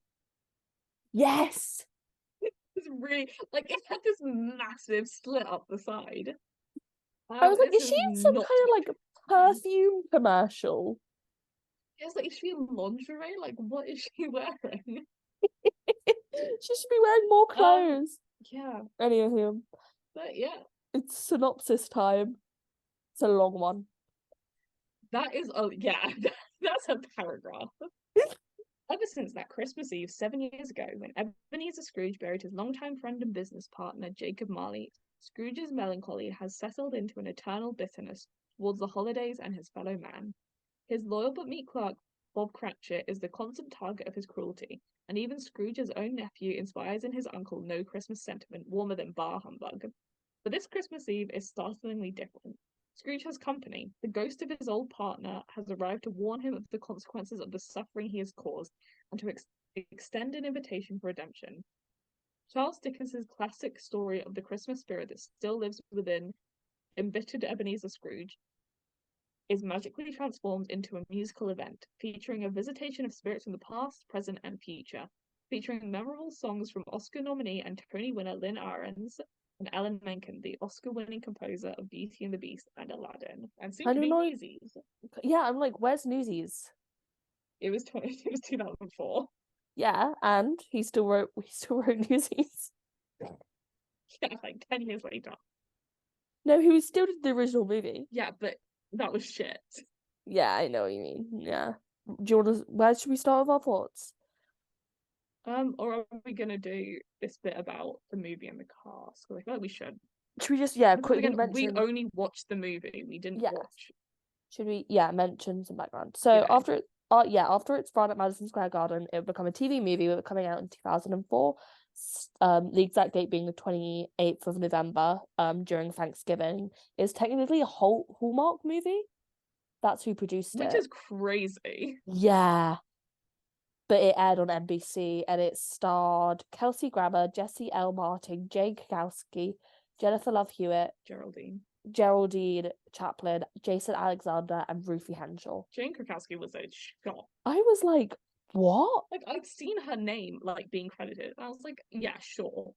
Yes. It was really like it had this massive slit up the side. I was like, is she in some kind of like perfume commercial? It's like, is she in lingerie? Like, what is she wearing? She should be wearing more clothes. Yeah. Anywho. But yeah. It's synopsis time. It's a long one. That is that's a paragraph. Ever since that Christmas Eve 7 years ago, when Ebenezer Scrooge buried his longtime friend and business partner, Jacob Marley, Scrooge's melancholy has settled into an eternal bitterness towards the holidays and his fellow man. His loyal but meek clerk, Bob Cratchit, is the constant target of his cruelty, and even Scrooge's own nephew inspires in his uncle no Christmas sentiment warmer than bar humbug. But this Christmas Eve is startlingly different. Scrooge has company. The ghost of his old partner has arrived to warn him of the consequences of the suffering he has caused and to extend an invitation for redemption. Charles Dickens's classic story of the Christmas spirit that still lives within embittered Ebenezer Scrooge is magically transformed into a musical event featuring a visitation of spirits from the past, present, and future, featuring memorable songs from Oscar nominee and Tony winner Lynn Ahrens and Alan Menken, the Oscar-winning composer of Beauty and the Beast and Aladdin, and soon to be Newsies. Yeah, I'm like, where's Newsies? It was 2004. Yeah, and he still wrote Newsies. Yeah, like 10 years later. No, he was still did the original movie. Yeah, but that was shit. Yeah, I know what you mean. Yeah. Do you want to, where should we start with our thoughts? Or are we gonna do this bit about the movie and the cast? Because I feel like we should. Should we just, yeah, Because quickly again, we mention, only watched the movie. We didn't yeah, watch. should we, yeah, mention some background? So Yeah. after it's run at Madison Square Garden, it would become a TV movie with it coming out in 2004. The exact date being the 28th of November, during Thanksgiving. It's technically a whole Hallmark movie. That's who produced Which it. is crazy. Yeah. But it aired on NBC and it starred Kelsey Grammer, Jesse L. Martin, Jane Krakowski, Jennifer Love Hewitt, Geraldine. Geraldine Chaplin, Jason Alexander, and Ruthie Henshaw. Jane Krakowski was a shock. I was like, what? Like, I'd seen her name, like, being credited. And I was like, yeah, sure.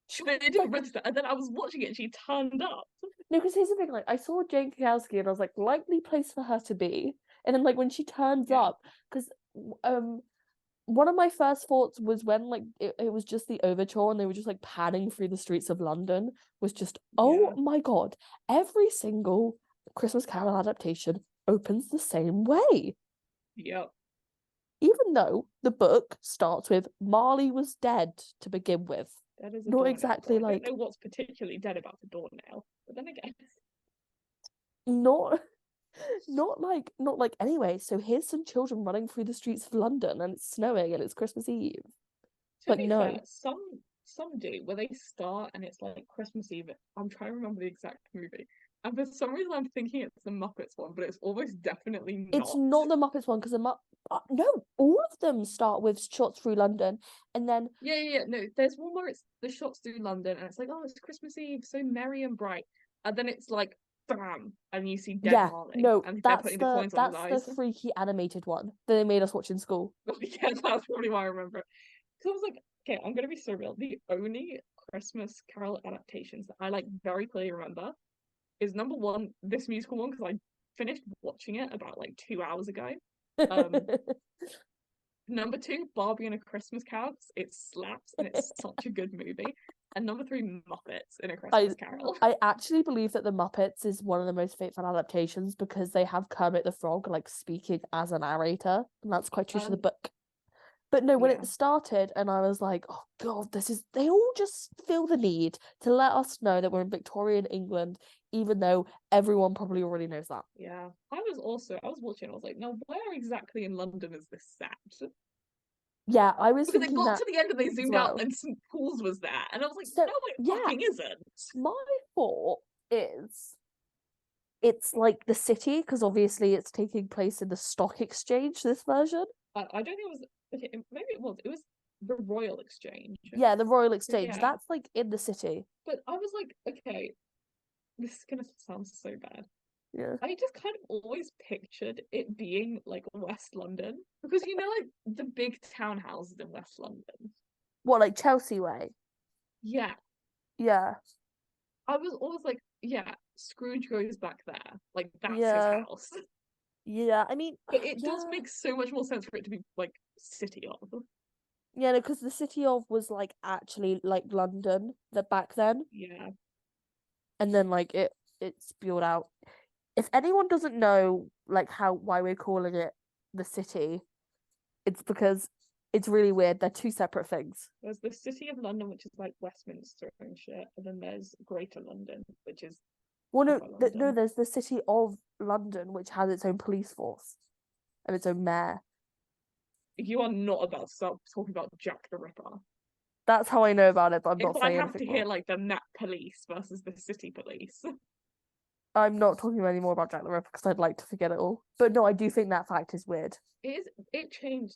She, But it didn't like, register. And then I was watching it and she turned up. no, because here's the thing, like, I saw Jane Krakowski and I was like, likely place for her to be. And then, like, when she turns Yeah. up, because one of my first thoughts was when like it was just the overture and they were just like panning through the streets of London was just, oh Yeah. my God, every single Christmas Carol adaptation opens the same way. Yep. Even though the book starts with Marley was dead to begin with. That is a Not doornail. exactly Well, I like don't know what's particularly dead about the doornail, but then again, not not like anyway, so here's some children running through the streets of London and it's snowing and it's Christmas Eve. to But be no. fair, some do where they start and it's like Christmas Eve. I'm trying to remember the exact movie, and for some reason I'm thinking it's the Muppets one, but it's almost definitely It's not. not the Muppets one because no, all of them start with shots through London, and then Yeah. No, there's one where it's the shots through London and it's like, oh, it's Christmas Eve, so merry and bright, and then it's like, bam, and you see dead yeah, Marley, no, and they're putting the coins on his that's the eyes. freaky animated one that they made us watch in school. Yeah, that's probably why I remember it. Because I was like, okay, I'm gonna be so real. The only Christmas Carol adaptations that I like very clearly remember is number one, this musical one, because I finished watching it about like 2 hours ago. Um, number two, Barbie and a Christmas Carol, 'cause it slaps and it's such a good movie. And number three, Muppets in a Christmas Carol. I actually believe that the Muppets is one of the most faithful adaptations because they have Kermit the Frog like speaking as a narrator, and that's quite true to the book. But no, when Yeah. it started and I was like, oh God, they all just feel the need to let us know that we're in Victorian England, even though everyone probably already knows that. Yeah. I was watching, I was like, now where exactly in London is this set? Yeah, I was Because it thinking got that to the end and they as zoomed out well. and St. Paul's was there. And I was like, So, no, it yeah, fucking isn't. my thought is it's like the city, because obviously it's taking place in the stock exchange, this version. I don't think it was, okay, maybe it was. It was the Royal Exchange. Yeah, the Royal Exchange. Yeah. That's like in the city. But I was like, okay, this is gonna sound so bad. Yeah. I just kind of always pictured it being like West London. Because you know, like the big townhouses in West London. What, like Chelsea way? Yeah. Yeah. I was always like, yeah, Scrooge goes back there. Like that's his Yeah. house. Yeah, I mean, But it does yeah. make so much more sense for it to be like City of. Yeah, no, because the city of was like actually like London that back then, Yeah. and then like it spewed out. If anyone doesn't know like why we're calling it the city, it's because it's really weird. They're two separate things. There's the City of London, which is like Westminster and shit, and then there's Greater London, which is Well, no, Upper London. no, there's the city of London, which has its own police force and its own mayor. You are not about to start talking about Jack the Ripper. That's how I know about it, but I'm If not I saying have to anything hear more. like the Met Police versus the City Police. I'm not talking any more about Jack the Ripper because I'd like to forget it all. But no, I do think that fact is weird. It changed.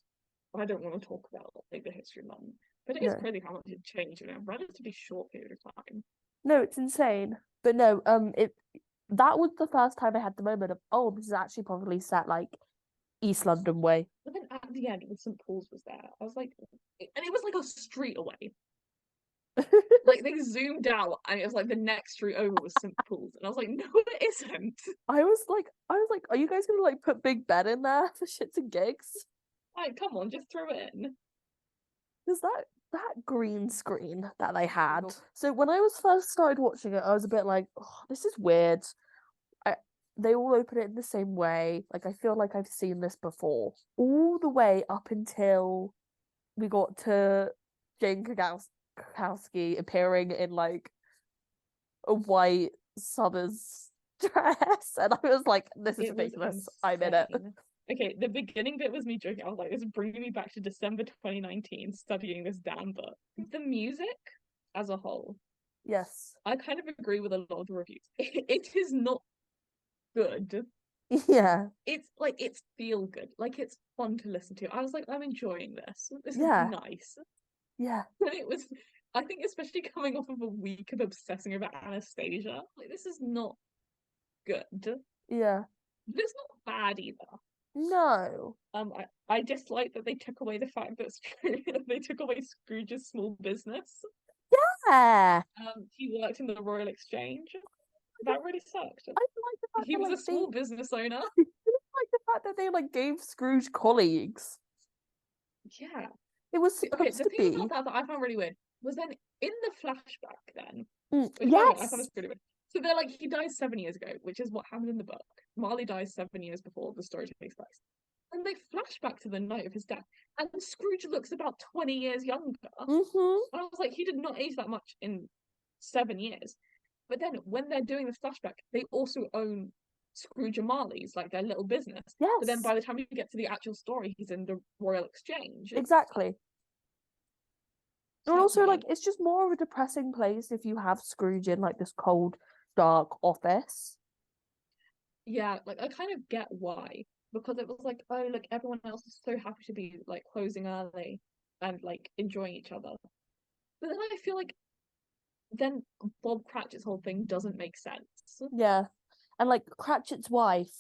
I don't want to talk about like the history of London, but it is No. crazy how much it changed in a relatively short period of time. No, it's insane. But no, that was the first time I had the moment of, oh, this is actually probably set like East London way. But then at the end, when St. Paul's was there, I was like, and it was like a street away. Like they zoomed out, and it was like the next street over was St. Paul's, and I was like, no, it isn't. I was like, are you guys gonna like put Big Ben in there for shits and gigs? Like, come on, just throw it in. Because that green screen that they had. Ugh. So when I was first started watching it, I was a bit like, oh, this is weird. I they all open it in the same way. Like I feel like I've seen this before. All the way up until we got to Jane Krakowski appearing in like a white summer's dress, and I was like, "This is It was ridiculous. I'm in it." insane. Okay, the beginning bit was me joking. I was like, this is bringing me back to December 2019, studying this damn book. The music as a whole, Yes. I kind of agree with a lot of the reviews. It is not good. Yeah. It's like it's feel good. Like it's fun to listen to. I was like, I'm enjoying this. This is Yeah. nice. Yeah. But it was, I think, especially coming off of a week of obsessing over Anastasia, like this is not good. But Yeah. it's not bad either. No. I dislike that they took away the fact that they took away Scrooge's small business. Yeah. He worked in the Royal Exchange. That really sucked. I like the fact He that was a like small business owner. I like the fact that they like gave Scrooge colleagues. Yeah. It was Okay, supposed the to thing about be. that I found really weird was then in the flashback then, which by the way, I found Yes. this pretty weird. So they're like, he dies 7 years ago, which is what happened in the book. Marley dies 7 years before the story takes place. And they flash back to the night of his death, and Scrooge looks about 20 years younger. Mm-hmm. And I was like, he did not age that much in 7 years. But then when they're doing the flashback, they also own Scrooge and Marley's, like their little business. But then Yes. by the time you get to the actual story, he's in the Royal Exchange. Exactly. It's And like, also, okay, like, it's just more of a depressing place if you have Scrooge in like this cold, dark office. yeah, like I kind of get why. Because it was like, oh, look, everyone else is so happy to be like closing early and like enjoying each other. But then I feel like then Bob Cratchit's whole thing doesn't make sense. Yeah. And like Cratchit's wife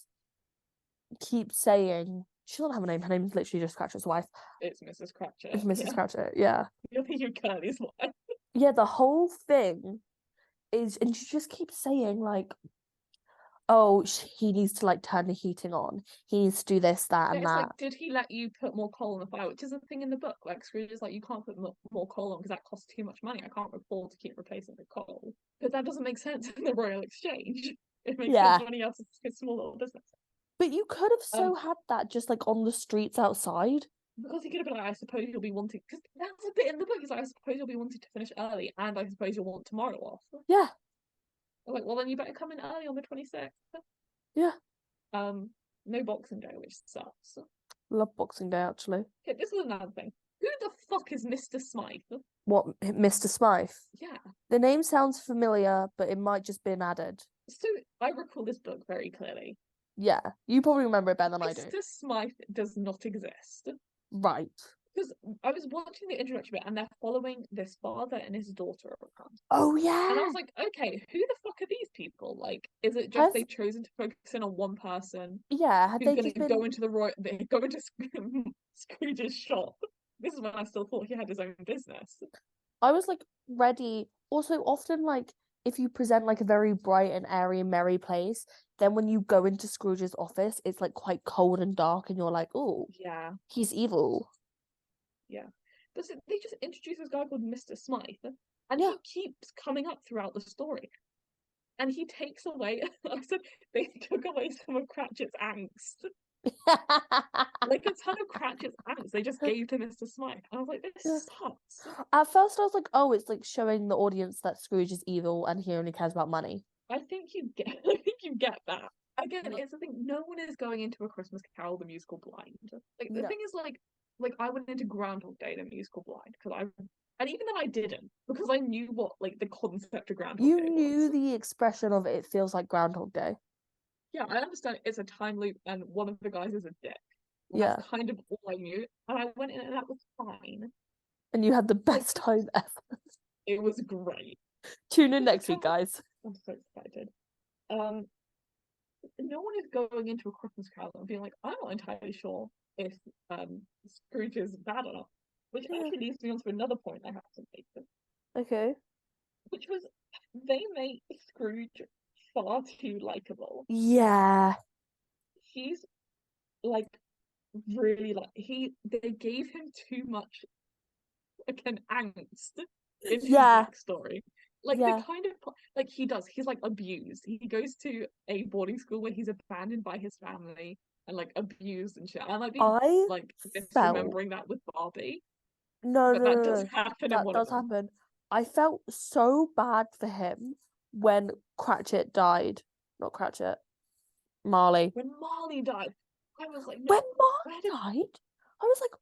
keeps saying she doesn't have a name. Her name's literally just Cratchit's wife. It's Mrs. It's Cratchit. Mrs. Yeah. Cratchit. Yeah. You're thinking Curly's wife. Yeah, the whole thing is, and she just keeps saying like, "Oh, he needs to like turn the heating on. He needs to do this, that, Yeah, and it's like, that." did he let you put more coal on the fire? Which is a thing in the book. Like Scrooge is like, you can't put more coal on because that costs too much money. I can't afford to keep replacing the coal. But that doesn't make sense in the Royal Exchange. It makes sense Yeah, when he has a small little business. but you could have Um, so had that just like on the streets outside. because he could have been like, I suppose you'll be wanting, because that's a bit in the book. He's like, I suppose you'll be wanting to finish early, and I suppose you'll want tomorrow off. Yeah, I'm like, well, then you better come in early on the 26th. yeah. Um, no Boxing Day, which sucks. Love Boxing Day actually. Okay, this is another thing. Who the fuck is Mr. Smythe? What, Mr. Smythe? Yeah. The name sounds familiar, but it might just been added. So I recall this book very clearly. Yeah, you probably remember it better than I do. Mr. Smythe does not exist. Right. Because I was watching the introductory bit and they're following this father and his daughter around. Oh And I yeah. was like, okay, who the fuck are these people? Like, is it just Have they've chosen to focus in on one person yeah, have who's they gonna just been go into the Roy they go into Scrooge's shop? This is when I still thought he had his own business. I was like ready. Also, often like if you present like a very bright and airy, merry place, then when you go into Scrooge's office, it's like quite cold and dark, and you're like, oh, Yeah, he's evil. yeah. But so they just introduce this guy called Mr. Smythe, and Yeah. he keeps coming up throughout the story. And he takes away, I said, they took away some of Cratchit's angst. Like a ton of Cratchit's angst, they just gave to Mr. Smythe. And I was like, Yeah. this sucks. At first, I was like, oh, it's like showing the audience that Scrooge is evil and he only cares about money. I think you get, I think you get that. Again, it's the thing. No one is going into A Christmas Carol the musical blind. Like the No. thing is, like I went into Groundhog Day the musical blind because and even then I didn't because I knew what like the concept of Groundhog You Day knew was. the expression of it feels like Groundhog Day. Yeah, I understand it's a time loop and one of the guys is a dick. Yeah. That's kind of all I knew, and I went in and that was fine. And you had the Like best time ever. it was great. Tune in Just next week, guys. I'm so excited. Um, no one is going into A Christmas Carol and being like, I'm not entirely sure if Scrooge is bad or not. Which Yeah. actually leads me on to another point I have to make, Okay. which was they make Scrooge far too likable. Yeah. He's like really like they gave him too much like an angst in his Yeah. backstory. Like Yeah. the kind of like he's like abused. He goes to a boarding school where he's abandoned by his family and like abused and shit. I might be I like felt misremembering that with Barbie, no, but no, that no, does no. happen in That one of does them. happen. I felt so bad for him when Cratchit died. Not Cratchit, Marley. When Marley died, I was like, When no, where did Marley died, I was like,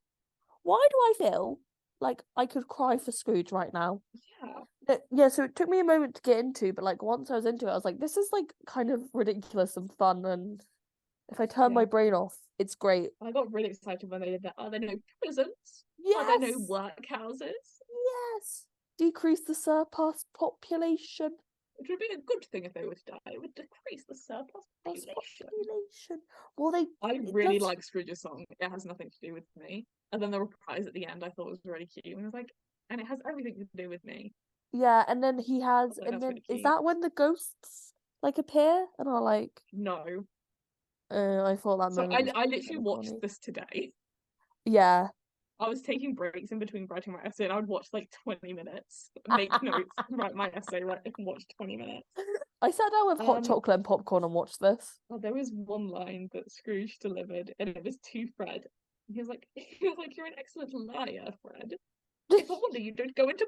why do I feel like I could cry for Scrooge right now? yeah. Yeah, so it took me a moment to get into, but like once I was into it, I was like, this is like kind of ridiculous and fun, and if I turn my Yeah. brain off, it's great. I got really excited when they did that. Are there no prisons? Are there no Yes, workhouses? yes. Decrease the surplus population. Which would be a good thing if they were to die. It would decrease the surplus population. Well, they I it really does. like Scrooge's song. It has nothing to do with me. And then the reprise at the end I thought was really cute. And I was like, and it has everything to do with me. Yeah, and then he I has, was like, and that's then really is cute. that when the ghosts like appear and are like, No. I thought that So moment was I kind literally of watched funny. this today. Yeah. I was taking breaks in between writing my essay and I would watch like 20 minutes, make notes, write my essay, write and watch 20 minutes. I sat down with hot Um chocolate and popcorn and watched this. there was one line that Scrooge delivered, and it was to Fred. He was like, "You're an excellent liar, Fred. It's a wonder you don't go into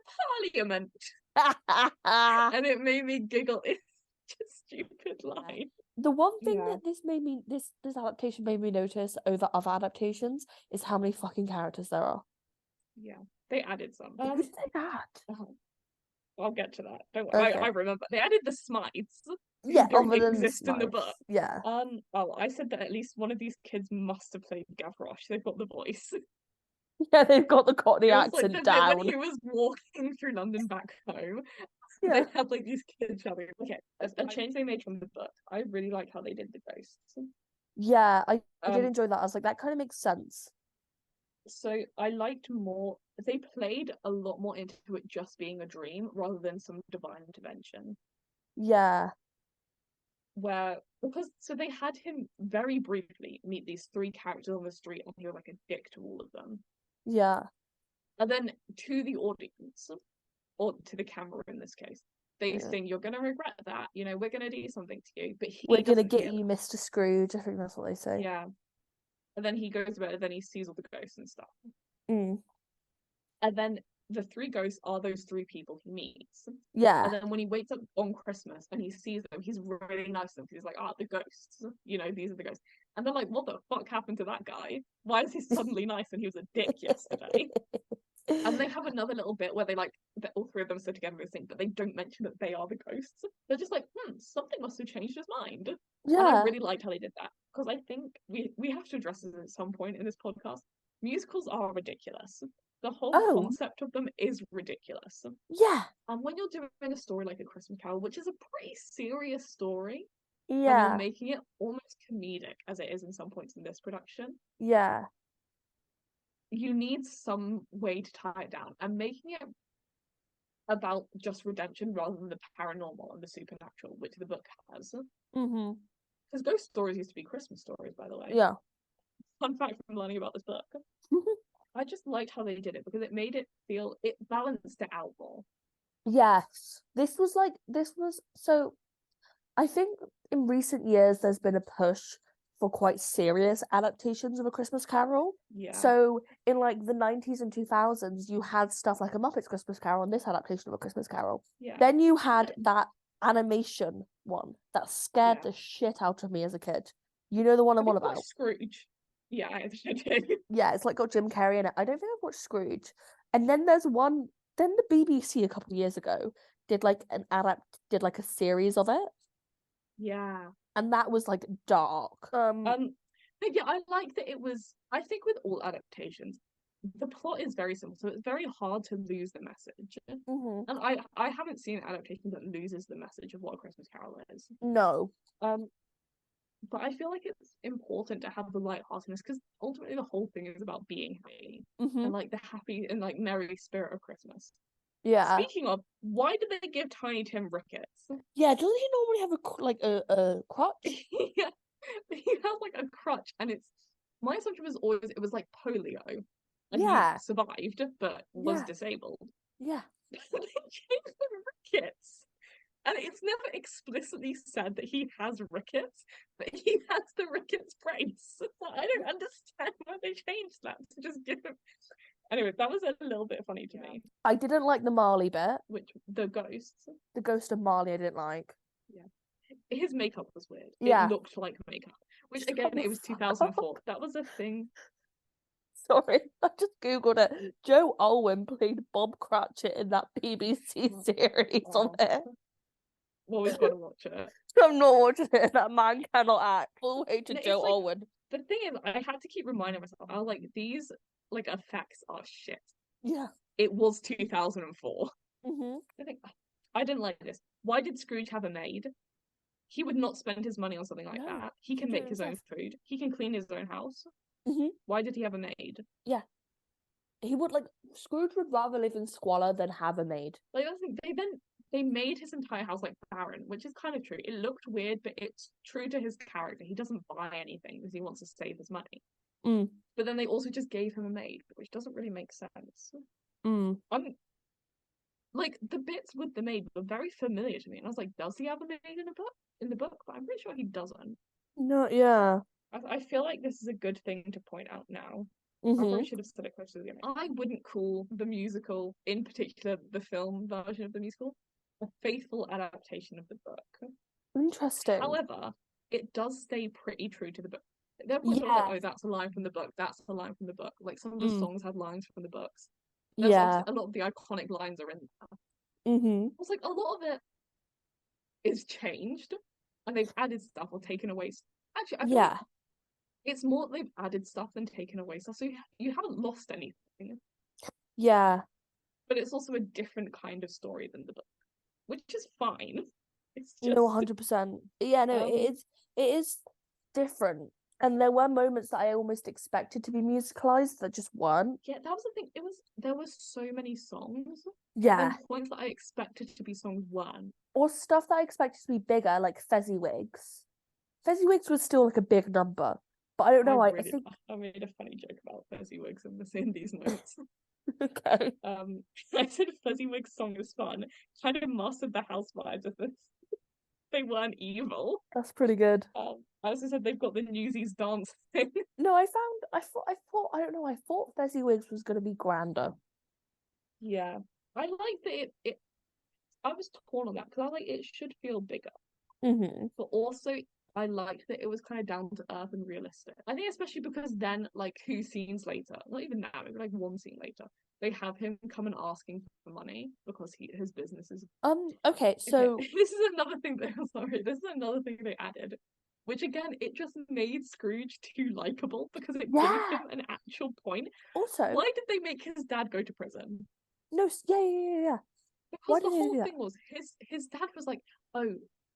Parliament." And it made me giggle. It's such a stupid line. The one thing Yeah, that this adaptation made me notice over other adaptations is how many fucking characters there are. yeah. They added some. Who did they add? Oh, I'll get to that. Don't worry. Okay. I remember they added the Smythes, who Yeah, don't other than exist in the book. Smythes. Yeah. Oh, I said that at least one of these kids must have played Gavroche. They've got the voice. Yeah, they've got the Cockney It was like the accent bit when down. he was walking through London back home. Yeah. They had like these kids shouting. Okay, a change they made from the book. I really like how they did the ghosts. Yeah, I did Um, enjoy that. I was like, that kind of makes sense. so I liked more. They played a lot more into it just being a dream rather than some divine intervention. Yeah. Where because so they had him very briefly meet these three characters on the street, and he was like a dick to all of them. Yeah. And then to the audience, or to the camera in this case, they Yeah. sing, "You're gonna regret that. You know, we're gonna do something to you," but We're he gonna doesn't get hear you, them. Mr. Scrooge. I think that's what they say. Yeah. And then he goes about it, then he sees all the ghosts and stuff. Mm. And then the three ghosts are those three people he meets. Yeah. And then when he wakes up on Christmas and he sees them, he's really nice to them. He's like, "Ah, the ghosts. You know, these are the ghosts." And they're like, "What the fuck happened to that guy? Why is he suddenly nice and he was a dick yesterday?" And they have another little bit where they like that all three of them sit together and sing, but they don't mention that they are the ghosts. They're just like, something must have changed his mind. And I Yeah. really liked how they did that because I think we have to address this at some point in this podcast. Musicals are ridiculous. The whole Oh, concept of them is ridiculous. yeah. And when you're doing a story like A Christmas Carol, which is a pretty serious story, and you're Yeah. making it almost comedic as it is in some points in this production, Yeah. you need some way to tie it down. And making it about just redemption rather than the paranormal and the supernatural, which the book has. Mm-hmm. Because ghost stories used to be Christmas stories, by the way. Yeah. Fun fact from learning about this book. I just liked how they did it because it made it feel, it balanced it out more. Yes. This was so I think in recent years there's been a push for quite serious adaptations of A Christmas Carol. Yeah. So in like the 90s and 2000s, you had stuff like A Muppet's Christmas Carol and this adaptation of A Christmas Carol. Yeah. Then you had that animation one that scared Yeah. the shit out of me as a kid. You know the one I'm Have on you watched about? Scrooge? Yeah, I did. Yeah, it's like got Jim Carrey in it. I don't think I've watched Scrooge. And then there's one. Then the BBC a couple of years ago did like did like a series of it, Yeah. and that was like dark. But yeah, I like that it was. I think with all adaptations, the plot is very simple, so it's very hard to lose the message. Mhm. And I haven't seen an adaptation that loses the message of what A Christmas Carol is. No. Um, but I feel like it's important to have the lightheartedness because ultimately the whole thing is about being happy and Mhm. like the happy and like merry spirit of Christmas. Yeah. Speaking of, why did they give Tiny Tim rickets? Yeah. Doesn't he normally have like a crutch? Yeah, he has like a crutch, and it's my assumption was always it was like polio, and Yeah. he survived but was Yeah. disabled. Yeah. They gave him rickets. And it's never explicitly said that he has rickets, but he has the rickets brace. I don't understand why they changed that to just give him. Anyway, that was a little bit funny to me. I didn't like the Marley bit. Which the ghosts. The ghost of Marley I didn't like. Yeah. His makeup was weird. Yeah. It looked like makeup. Which Shut again, the it was fuck 2004. up. That was a thing. Sorry, I just googled it. Joe Alwyn played Bob Cratchit in that BBC series on it. Well, we've got to watch it. I'm not watching it. That man cannot act. Full way to No, Joe it's like- Alwyn. The thing is, I had to keep reminding myself. I was like, these like effects are shit. Yeah. It was 2004. Mm-hmm. I think I didn't like this. Why did Scrooge have a maid? He would not spend his money on something like No, that. He can do it make his own himself. food. He can clean his own house. Mm-hmm. Why did he have a maid? He would like Scrooge would rather live in squalor than have a maid. Like that's the thing. They made his entire house like barren, which is kind of true. It looked weird, but it's true to his character. He doesn't buy anything because he wants to save his money. Mm. But then they also just gave him a maid, which doesn't really make sense. Mm. Like the bits with the maid were very familiar to me, and I was like, does he have a maid in a book? In the book, but I'm pretty sure he doesn't. No, yeah. I feel like this is a good thing to point out now. I Mm-hmm. probably should have said it closer to the end. I wouldn't call the musical, in particular the film version of the musical, a faithful adaptation of the book. Interesting. However, it does stay pretty true to the book. There are points where I was like, oh, that's a line from the book, that's a line from the book. Like some of the songs have lines from the books. There's Yeah. a lot of the iconic lines are in there. Mm-hmm. I was like, a lot of it is changed, and they've added stuff or taken away. Actually, I feel like it's more they've added stuff than taken away stuff, so you haven't lost anything. Yeah. But it's also a different kind of story than the book, which is fine. It's just No, 100%. Yeah, no, it is different. And there were moments that I almost expected to be musicalized that just weren't. Yeah, that was the thing. There were so many songs. Yeah. And points that I expected to be songs weren't. Or stuff that I expected to be bigger, like Fezziwigs. Fezziwigs was still like a big number. But I don't know, I think I made a funny joke about Fezziwigs in these notes. okay. I said Fezziwig's song is fun. Kind of mastered the housewives of this. They weren't evil. That's pretty good. I also said they've got the Newsies dance thing. No, I thought I don't know, I thought Fezziwigs was gonna be grander. Yeah. I like that it I was torn on that because I was like it should feel bigger. Mm-hmm. But also I liked that it was kind of down to earth and realistic. I think especially because then, like, 2 scenes later, not even now, maybe like 1 scene later, they have him come and asking for money because his business is. Okay, so this is another thing this is another thing they added, which again it just made Scrooge too likable because it gave him an actual point. Also, why did they make his dad go to prison? No, yeah. Because the whole thing was his dad was like, oh,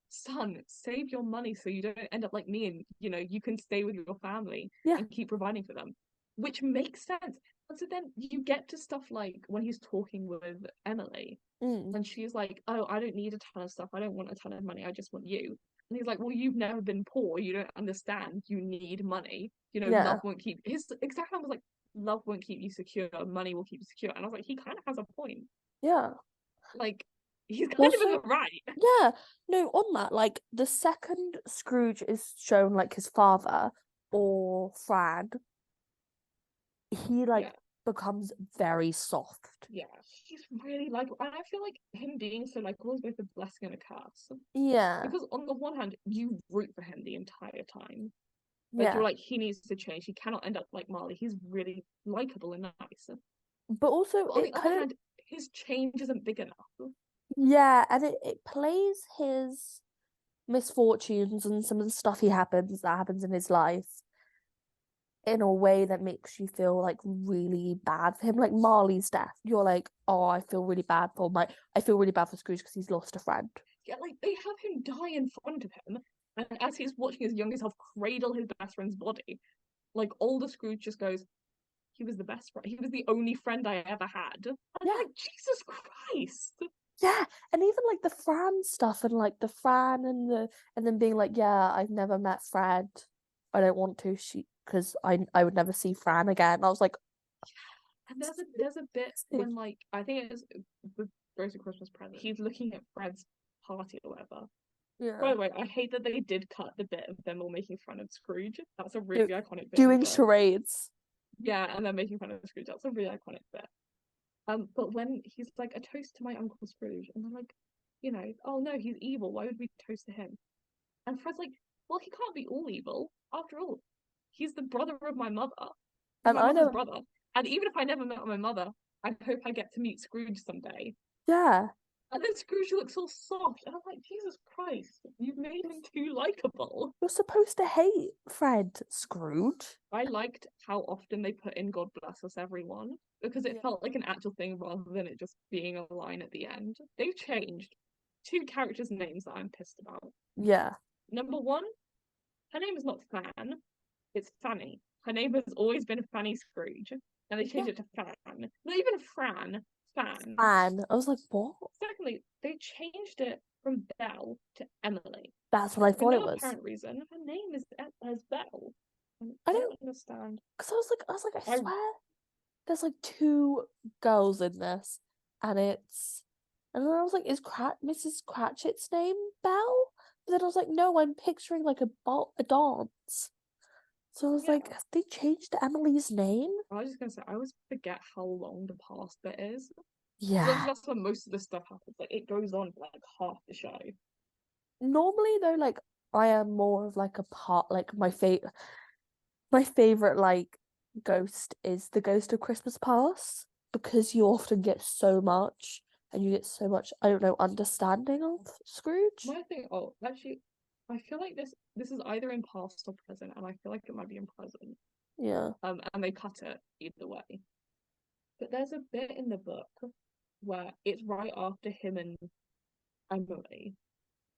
son, save your money so you don't end up like me and you can stay with your family and keep providing for them, which makes sense. And so then you get to stuff like when he's talking with Emily and she's like, oh, I don't need a ton of stuff, I don't want a ton of money, I just want you. And he's like, well, you've never been poor, you don't understand, you need money, love won't keep. His exact line was like, love won't keep you secure, money will keep you secure. And I was like, he kind of has a point. Like, he's kind of in the right. Yeah, no, on that, like, the second Scrooge is shown, like, his father or Fran, he, becomes very soft. Yeah, he's really likable. And I feel like him being so likable is both a blessing and a curse. Yeah. Because on the one hand, you root for him the entire time. Like, you're like, he needs to change. He cannot end up like Marley. He's really likable and nice. But also, on the other hand, his change isn't big enough. Yeah, and it plays his misfortunes and some of the stuff that happens in his life in a way that makes you feel like really bad for him. Like Marley's death, you're like, oh, I feel really bad for Scrooge because he's lost a friend. Yeah, like they have him die in front of him, and as he's watching his younger self cradle his best friend's body, like older Scrooge just goes, he was the best friend. He was the only friend I ever had. I'm like, Jesus Christ. Yeah, and even like the Fran stuff and like the Fran and then being like, yeah, I've never met Fred. I don't want to because I would never see Fran again. And I was like, And there's a bit when like I think it's the Ghost of Christmas Present. He's looking at Fred's party or whatever. By Yeah. the way, I hate that they did cut the bit of them all making fun of Scrooge. That's a really iconic bit. Doing charades. Yeah, and then making fun of Scrooge. That's a really iconic bit. But when he's like, a toast to my Uncle Scrooge, and they're like, oh no, he's evil. Why would we toast to him? And Fred's like, well, he can't be all evil. After all, he's the brother of my mother. He's And my I mother's know, brother. And even if I never met my mother, I hope I get to meet Scrooge someday. yeah. And then Scrooge looks all soft, and I'm like, Jesus Christ, you've made him too likable. You're supposed to hate Fred, Scrooge. I liked how often they put in God bless us everyone, because it felt like an actual thing rather than it just being a line at the end. They've changed two characters' names that I'm pissed about. Yeah. Number one, her name is not Fan, it's Fanny. Her name has always been Fanny Scrooge, and they changed it to Fan. Not even Fran, Fan. And I was like, what? Secondly, they changed it from Belle to Emily. That's what I For thought no it was. apparent reason, her name is as Belle. I I don't don't understand. Because I was like, I swear there's like two girls in this, and then I was like, is Mrs. Cratchit's name Belle? But then I was like, no, I'm picturing like a dance. So I was like, have they changed Emily's name? I was just gonna say, I always forget how long the past bit is. Yeah. That's when most of the stuff happens. Like it goes on for like half the show. Normally though, like I am more of like a part like my favorite like ghost is the Ghost of Christmas Past, because you often get so much and you get so much, I don't know, understanding of Scrooge. My thing, actually, I feel like this is either in past or present, and I feel like it might be in present. Yeah. And they cut it either way. But there's a bit in the book where it's right after him and Emily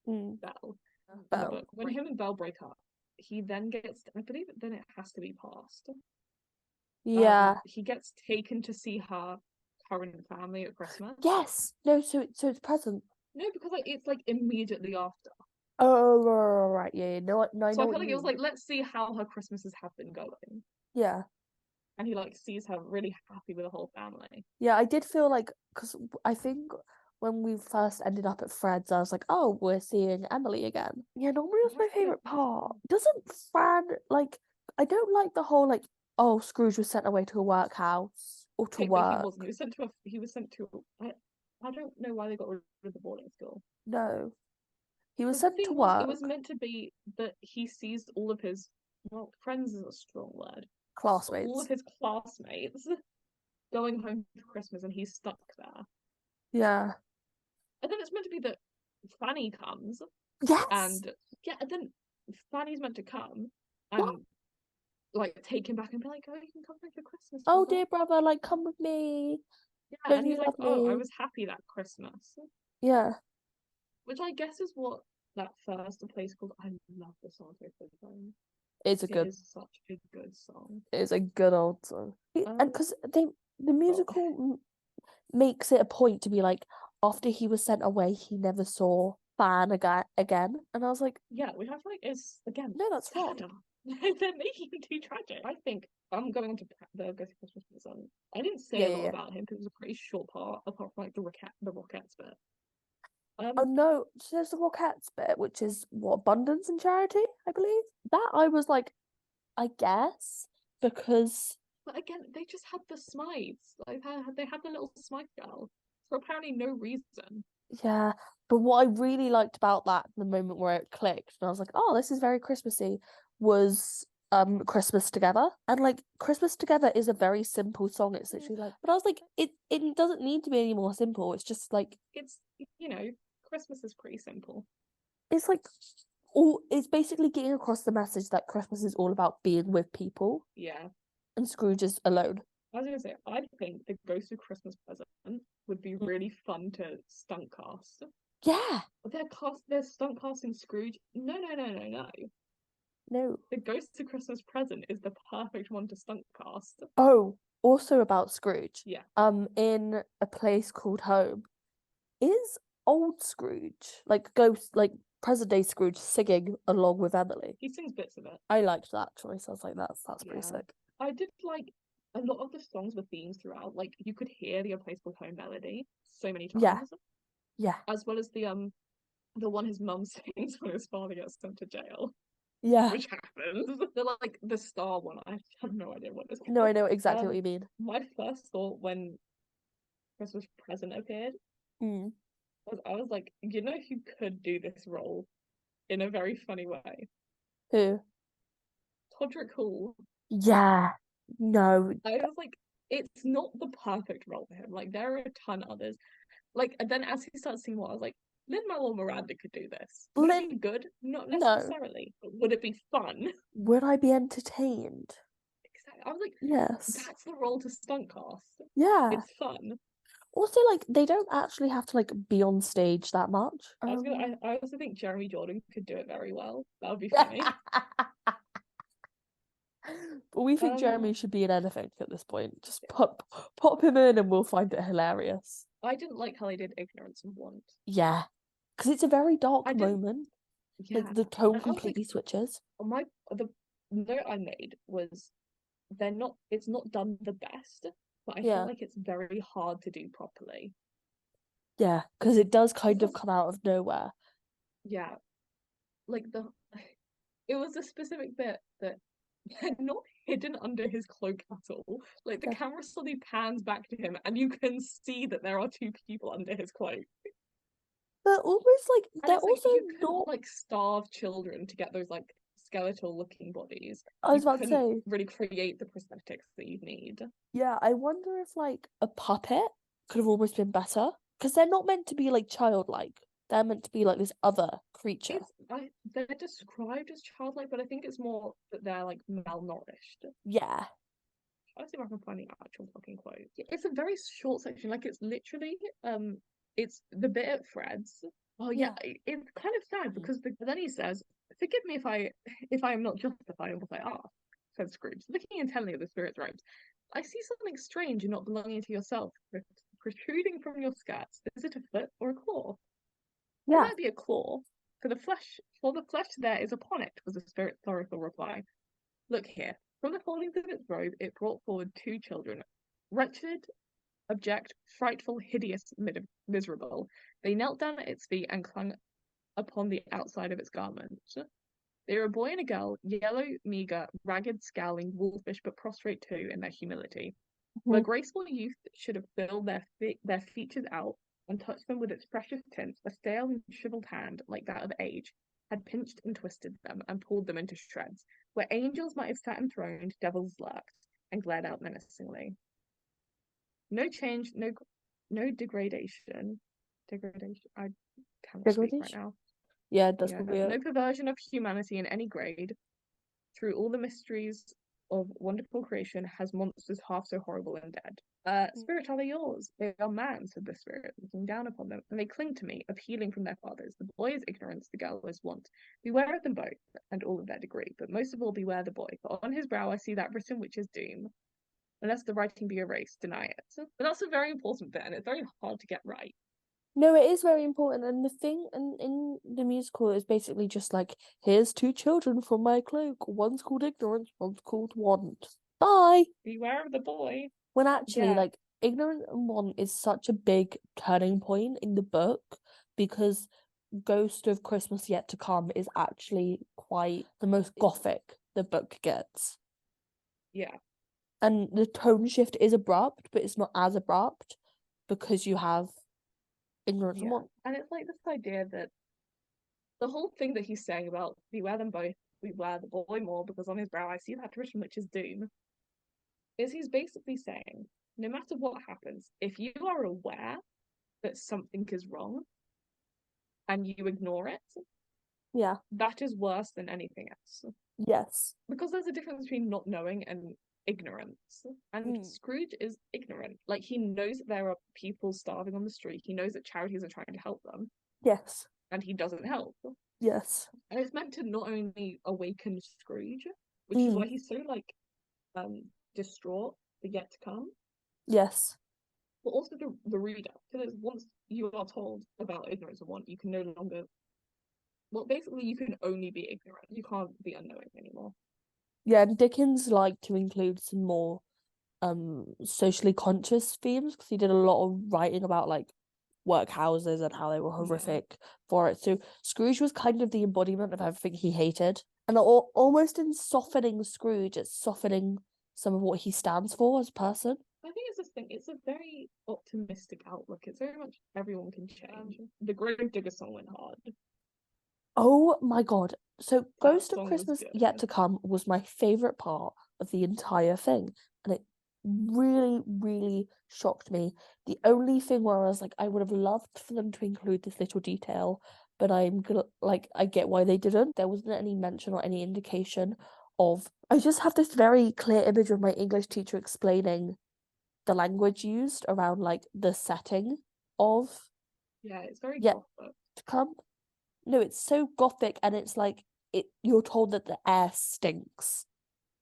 Belle in the book. When him and Belle break up, he then gets, I believe then it has to be past. Yeah. He gets taken to see her current family at Christmas. Yes. No, so it's present. No, because like it's like immediately after. Oh, right. Yeah. No, I So know I feel what like you it was mean. like, let's see how her Christmases have been going. Yeah. And he like sees her really happy with the whole family. Yeah, I did feel like, because I think when we first ended up at Fred's, I was like, oh, we're seeing Emily again. Yeah, normally was my favorite part. Doesn't Fran like? I don't like the whole like, oh, Scrooge was sent away to a workhouse or to Okay, but work. he wasn't. He was sent to. I don't know why they got rid of the boarding school. No, he was The sent thing to was, work. it was meant to be that he sees all of his, well, friends is a strong word. Classmates. All of his classmates going home for Christmas, and he's stuck there. Yeah. And then it's meant to be that Fanny comes. Yes. And and then Fanny's meant to come What? and like take him back and be like, oh, you can come back for Christmas. Oh, brother. dear brother, like come with me. Yeah, Don't and you he's like, love oh, I me? was happy that Christmas. Yeah. Which I guess is what that first place called. I love the song so much. It's a It good. is such a good song. It's a good old song. And because the musical makes it a point to be like, after he was sent away, he never saw Fan again. And I was like, yeah, which I feel like is again no, that's wrong. sadder. They're making him too tragic. I think I'm going on to the Ghost of Christmas Present. I didn't say a lot about him because it was a pretty short part, apart from like the Rockettes bit. Oh no, so there's the Rockettes bit, which is what, abundance and charity, I believe. That I was like, I guess, because But again, they just had the Smythes. Like they had the little Smythe girl for apparently no reason. yeah. But what I really liked about that, the moment where it clicked, and I was like, oh, this is very Christmassy, was Christmas Together. And like Christmas Together is a very simple song. It's literally like, but I was like, it doesn't need to be any more simple. It's just like, It's Christmas is pretty simple. it's like it's basically getting across the message that Christmas is all about being with people. Yeah. And Scrooge is alone. I was gonna say, I think the Ghost of Christmas Present would be really fun to stunt cast. Yeah. They're stunt casting Scrooge. No. No. The Ghost of Christmas Present is the perfect one to stunt cast. Oh, also about Scrooge. Yeah. In A Place Called Home, is old Scrooge, like ghost, like present day Scrooge, singing along with Emily. He sings bits of it. I liked that choice. I was like, that's pretty sick. I did like a lot of the songs were themes throughout. Like you could hear the A Place Called Home melody so many Yeah. times, Yeah. as well as the one his mum sings when his father gets sent to jail, Yeah. which happens. The star one. I have no idea what it's No, I called. know exactly what you mean. My first thought when Christmas Present appeared Mm. was I was like, you know who could do this role in a very funny way? Who? Todrick Hall. Yeah. No. I was like, it's not the perfect role for him. Like there are a ton others. Like and then as he starts singing more, I was like, Lin-Manuel Miranda could do this. Would it Lin. be good? Not No. necessarily. But would it be fun? Would I be entertained? Exactly. I was like, Yes. that's the role to stunt cast. Yeah. It's fun. Also, like, they don't actually have to like be on stage that much. I also think Jeremy Jordan could do it very well. That would be funny. But we think Um, Jeremy should be in anything at this point. Just pop him in and we'll find it hilarious. I didn't like how they did Ignorance and Want. Yeah. Because it's a very dark I didn't, moment. yeah. Like the tone And I was like, completely switches. the note I made was it's not done the best, but I feel Yeah. like it's very hard to do properly. Yeah. Because it does kind of Because come out of nowhere. yeah, like it was a specific bit that they're not hidden under his cloak at all. Like the Yeah. camera slowly pans back to him and you can see that there are two people under his cloak. They're almost like And they're it's like also you couldn't not. like starve children to get those like skeletal looking bodies. I You was about to couldn't say, really create the prosthetics that you need. yeah, I wonder if like a puppet could have almost been better. Because they're not meant to be like childlike. They're meant to be like this other creature. They're described as childlike, but I think it's more that they're like malnourished. Yeah. Let's see if I can find the actual fucking quote. It's a very short section, like it's literally it's the bit at Fred's. Oh yeah, Yeah. it's kind of sad because then he says, "Forgive me if I am not justified in what I ask," said Scrooge, looking intently at the spirit's robes. "I see something strange in not belonging to yourself, protruding from your skirts. Is it a foot or a claw?" "It Yeah. might be a claw, for the flesh there is upon it," was the spirit's sorrowful reply. "Look here." From the foldings of its robe, it brought forward two children. Wretched, abject, frightful, hideous, miserable. They knelt down at its feet and clung upon the outside of its garments. They were a boy and a girl, yellow, meagre, ragged, scowling, wolfish, but prostrate too in their humility. Where Mhm. graceful youth should have filled their features out and touched them with its precious tints, a stale and shriveled hand, like that of age, had pinched and twisted them and pulled them into shreds. Where angels might have sat enthroned, devils lurked and glared out menacingly. No change, no degradation. Degradation. I cannot speak right Degradation. now. Yeah, that's Yeah, probably it. no perversion of humanity in any grade. Through all the mysteries of wonderful creation has monsters half so horrible and dead. Spirit, are they yours? They are man, said the spirit, looking down upon them, and they cling to me, appealing from their fathers. The boy is ignorance, the girl is want. Beware of them both, and all of their degree, but most of all beware the boy, for on his brow I see that written which is doom. Unless the writing be erased, deny it. But that's a very important bit, and it's very hard to get right. No, it is very important. And the thing in the musical is basically just like, here's two children from my cloak. One's called Ignorance, one's called Want. Bye. Beware of the boy. When actually, Yeah, like, Ignorant and Want is such a big turning point in the book because Ghost of Christmas Yet to Come is actually quite the most gothic the book gets. yeah, And the tone shift is abrupt, but it's not as abrupt because you have Ignorance and yeah. Want. And it's like this idea that the whole thing that he's saying about beware them both, beware the boy more, because on his brow I see that written which is doom, is he's basically saying, no matter what happens, if you are aware that something is wrong and you ignore it, Yeah. that is worse than anything else. Yes. Because there's a difference between not knowing and ignorance. And Mm. Scrooge is ignorant. Like he knows that there are people starving on the street. He knows that charities are trying to help them, Yes. and he doesn't help. Yes. And it's meant to not only awaken Scrooge, which is Mm. why he's so like distraught for yet to come, Yes. but also the reader. Because once you are told about ignorance of want, you can no longer basically you can only be ignorant. You can't be unknowing anymore. Yeah, and Dickens liked to include some more socially conscious themes because he did a lot of writing about like workhouses and how they were Yeah. horrific for it. So Scrooge was kind of the embodiment of everything he hated. And almost in softening Scrooge, it's softening some of what he stands for as a person. I think it's this thing. It's a very optimistic outlook. It's very much everyone can change. The Gravedigger song went hard. Oh my God. So That Ghost of song was Christmas good. Yet to Come was my favorite part of the entire thing. And it really, really shocked me. The only thing where I was like, I would have loved for them to include this little detail, but I get why they didn't. There wasn't any mention or any indication of. I just have this very clear image of my English teacher explaining the language used around like the setting of Yeah, it's very Yet gothic. to Come. No, it's so gothic and it's like you're told that the air stinks.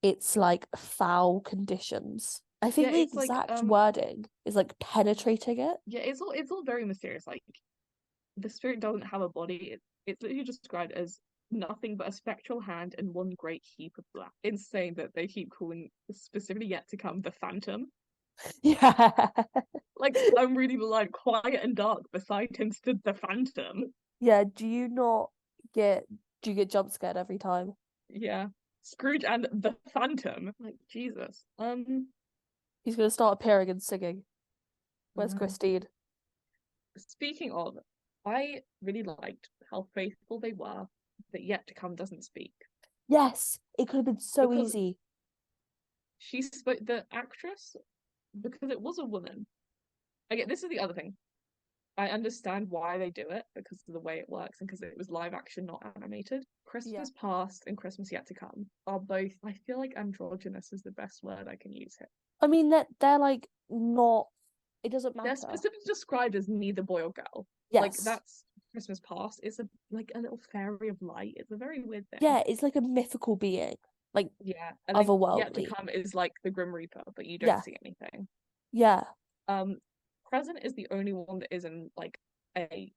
It's like foul conditions. I think Yeah, the it's like exact wording is like penetrating it. yeah, it's all very mysterious. Like the spirit doesn't have a body. It's literally just described as nothing but a spectral hand and one great heap of black. Insane that they keep calling specifically Yet to Come the Phantom. Yeah. Like I'm reading the line, quiet and dark beside him stood the Phantom. Yeah, do you get jump scared every time? Yeah. Scrooge and the Phantom. Like Jesus. He's gonna start appearing and singing. Where's No. Christine? Speaking of, I really liked how faithful they were that Yet to Come doesn't speak. Yes, it could have been so Because easy. she spoke the actress, because it was a woman. Again, this is the other thing. I understand why they do it because of the way it works and because it was live action, not animated. Yeah. Christmas Past and Christmas Yet to Come are both, I feel like androgynous is the best word I can use here. I mean they're like not it doesn't They're matter. specifically described as neither boy or girl. Like Yes. that's Christmas Past. It's like a little fairy of light. It's a very weird thing. Yeah, it's like a mythical being. Like Yeah, and then Yet to otherworldly. Come is like the Grim Reaper, but you don't Yeah. see anything. Yeah. Um, Present is the only one that isn't like a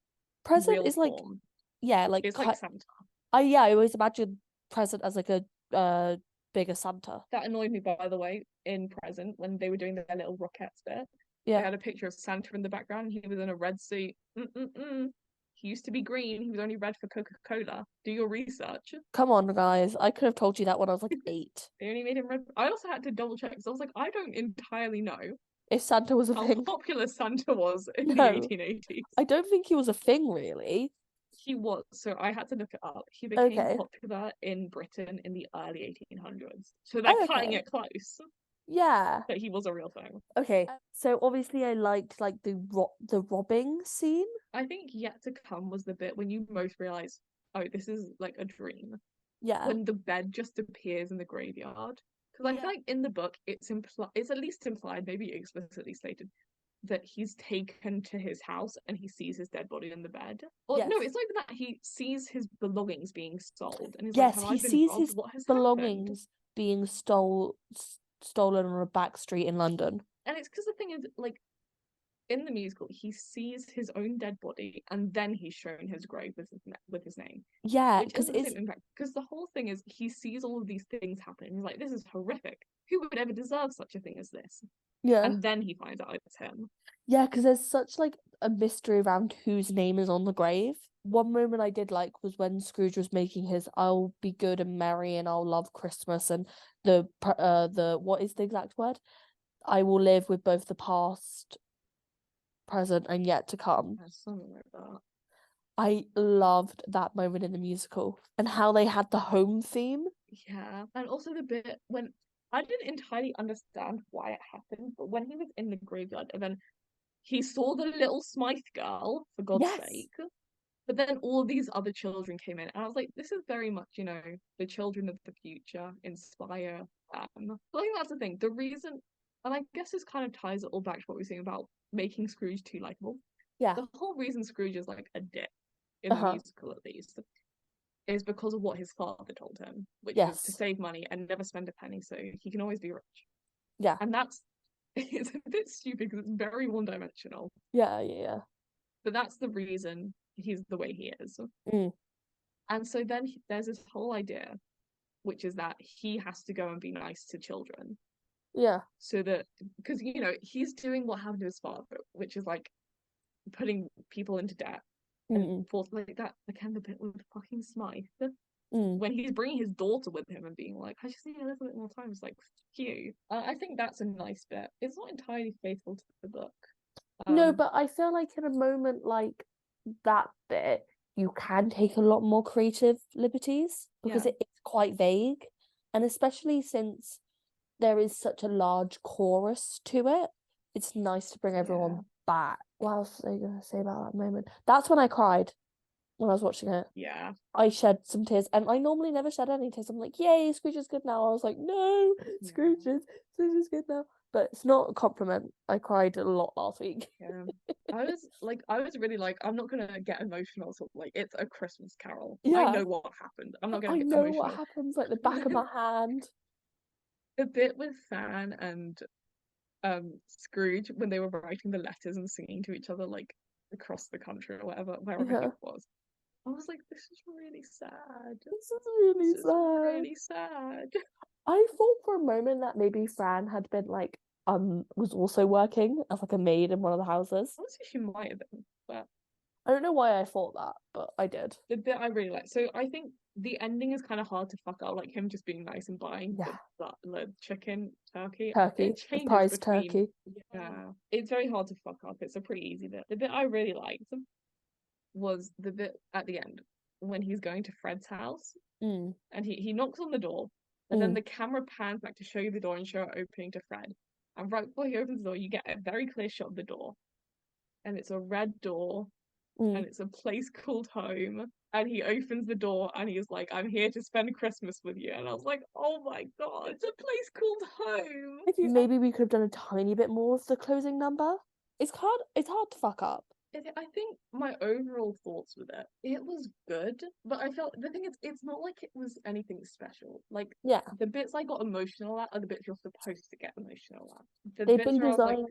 Present real is like form. yeah, It's like Santa. I always imagine Present as like a bigger Santa. That annoyed me, by the way, in Present when they were doing their little Rockettes bit. They Yeah. had a picture of Santa in the background. He was in a red suit. He used to be green. He was only red for Coca-Cola. Do your research. Come on, guys. I could have told you that when I was like 8. They only made him red. I also had to double check because I was like, I don't entirely know If Santa was a how thing. popular Santa was in the No. 1880s. I don't think he was a thing really. He was, so I had to look it up. He became Okay. popular in Britain in the early 1800s. So they're Oh, cutting okay. it close, Yeah. but he was a real thing. Okay. So obviously I liked like the robbing scene. I think Yet to Come was the bit when you most realize, oh, this is like a dream. Yeah. When the bed just appears in the graveyard. Because I feel like in the book, it's at least implied, maybe explicitly stated, that he's taken to his house and he sees his dead body in the bed. Or Yes. no, it's like that he sees his belongings being sold and he's like, Yes, have he I been sees robbed? his What has happened? belongings being stolen on a back street in London. And it's because the thing is, like, in the musical, he sees his own dead body and then he's shown his grave with his name, Yeah, which because isn't the it's same impact. Because the whole thing is he sees all of these things happen. He's like, this is horrific. Who would ever deserve such a thing as this? yeah. And then he finds out it's him. Yeah, because there's such like a mystery around whose name is on the grave. One moment I did like was when Scrooge was making his "I'll be good and merry and I'll love Christmas" and the what is the exact word? I will live with both the past, present, and yet to come. Something like that. I loved that moment in the musical and how they had the home theme. Yeah. And also the bit when I didn't entirely understand why it happened, but when he was in the graveyard and then he saw the little Smythe girl, for God's Yes. sake. But then all these other children came in, and I was like, this is very much, the children of the future inspire them. I think that's the thing. The reason, and I guess this kind of ties it all back to what we were saying about making Scrooge too likable. Yeah. The whole reason Scrooge is like a dick in the Uh-huh. musical, at least, is because of what his father told him, which was to Yes. save money and never spend a penny so he can always be rich. Yeah. And that's it's a bit stupid because it's very one-dimensional. Yeah, yeah, But that's the reason he's the way he is. yeah. Mm. And so then there's this whole idea, which is that he has to go and be nice to children. Yeah. so that because he's doing what happened to his father, which is like putting people into debt and Mm. forth like that. Again, the bit with fucking Smythe Mm. when he's bringing his daughter with him and being like, I just need a little bit more time. It's like, fuck you. I think that's a nice bit. It's not entirely faithful to the book. No, but I feel like in a moment like that bit, you can take a lot more creative liberties because Yeah. it's quite vague. And especially since there is such a large chorus to it, it's nice to bring everyone back. What else are you going to say about that moment? That's when I cried when I was watching it. Yeah. I shed some tears, and I normally never shed any tears. I'm like, yay, Scrooge is good now. I was like, no, Scrooge is good now. But it's not a compliment. I cried a lot last week. Yeah. I was really like, I'm not gonna get emotional. So like, it's A Christmas Carol. I Yeah, know what happened. I'm not I gonna get know what emotional. happens, like the back of my hand. The bit with Fan and Scrooge when they were writing the letters and singing to each other like across the country or wherever he Yeah, was. I was like, this is really sad. this is really This is sad. really sad. I thought for a moment that maybe Fran had been like, was also working as like a maid in one of the houses. Honestly, she might have been, but I don't know why I thought that, but I did. the bit I really like. So I think the ending is kind of hard to fuck up, like him just being nice and buying Yeah, the chicken turkey. turkey, It the changes prize between. turkey. Yeah, it's very hard to fuck up. It's a pretty easy bit. The bit I really liked was the bit at the end when he's going to Fred's house Mm, and he knocks on the door, and then mm, the camera pans back to show you the door and show it opening to Fred. And right before he opens the door, you get a very clear shot of the door, and it's a red door, mm. and it's a place called home. And he opens the door and he's like, I'm here to spend Christmas with you. And I was like, oh my god, it's a place called home. Maybe we could have done a tiny bit more of the closing number. It's hard to fuck up. I think my overall thoughts with it was good, but I felt the thing is, it's not like it was anything special. Like Yeah, the bits I got emotional at are the bits you're supposed to get emotional at. The they've bits been where I was like, designed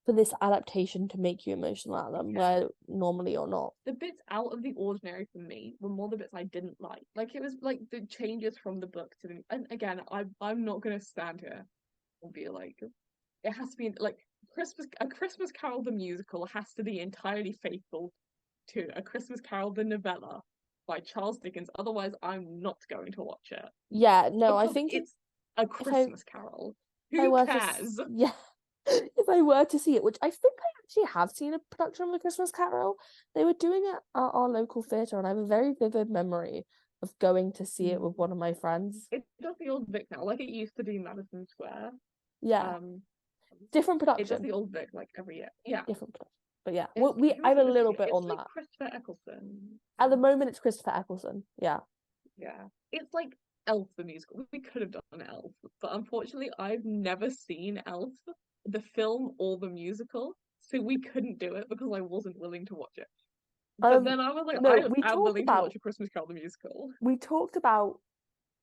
for this adaptation to make you emotional at them, yeah. where normally you're not. The bits out of the ordinary for me were more the bits I didn't like. Like it was like the changes from the book to the, and again, I'm not gonna stand here and be like, it has to be like A Christmas Carol the musical has to be entirely faithful to A Christmas Carol the novella by Charles Dickens. Otherwise, I'm not going to watch it Yeah, no, I because think it's A if I Christmas Carol. if I Who were to cares? yeah, if I were to see it, which I think I actually have seen a production of A Christmas Carol, they were doing it at our local theatre, and I have a very vivid memory of going to see it with one of my friends. It does the old Vic now, like it used to do Madison Square. Yeah, Um, different it does production, the old Vic like every year. Yeah, different production. But yeah, it's I who have is a it this little year? bit It's on like that. Christopher Eccleston. At the moment, it's Christopher Eccleston. Yeah. Yeah, it's like Elf the musical. We could have done Elf, but unfortunately, I've never seen Elf, the film or the musical, so we couldn't do it because I wasn't willing to watch it. But then I was like, No, I am willing to watch A Christmas Carol the musical. we talked about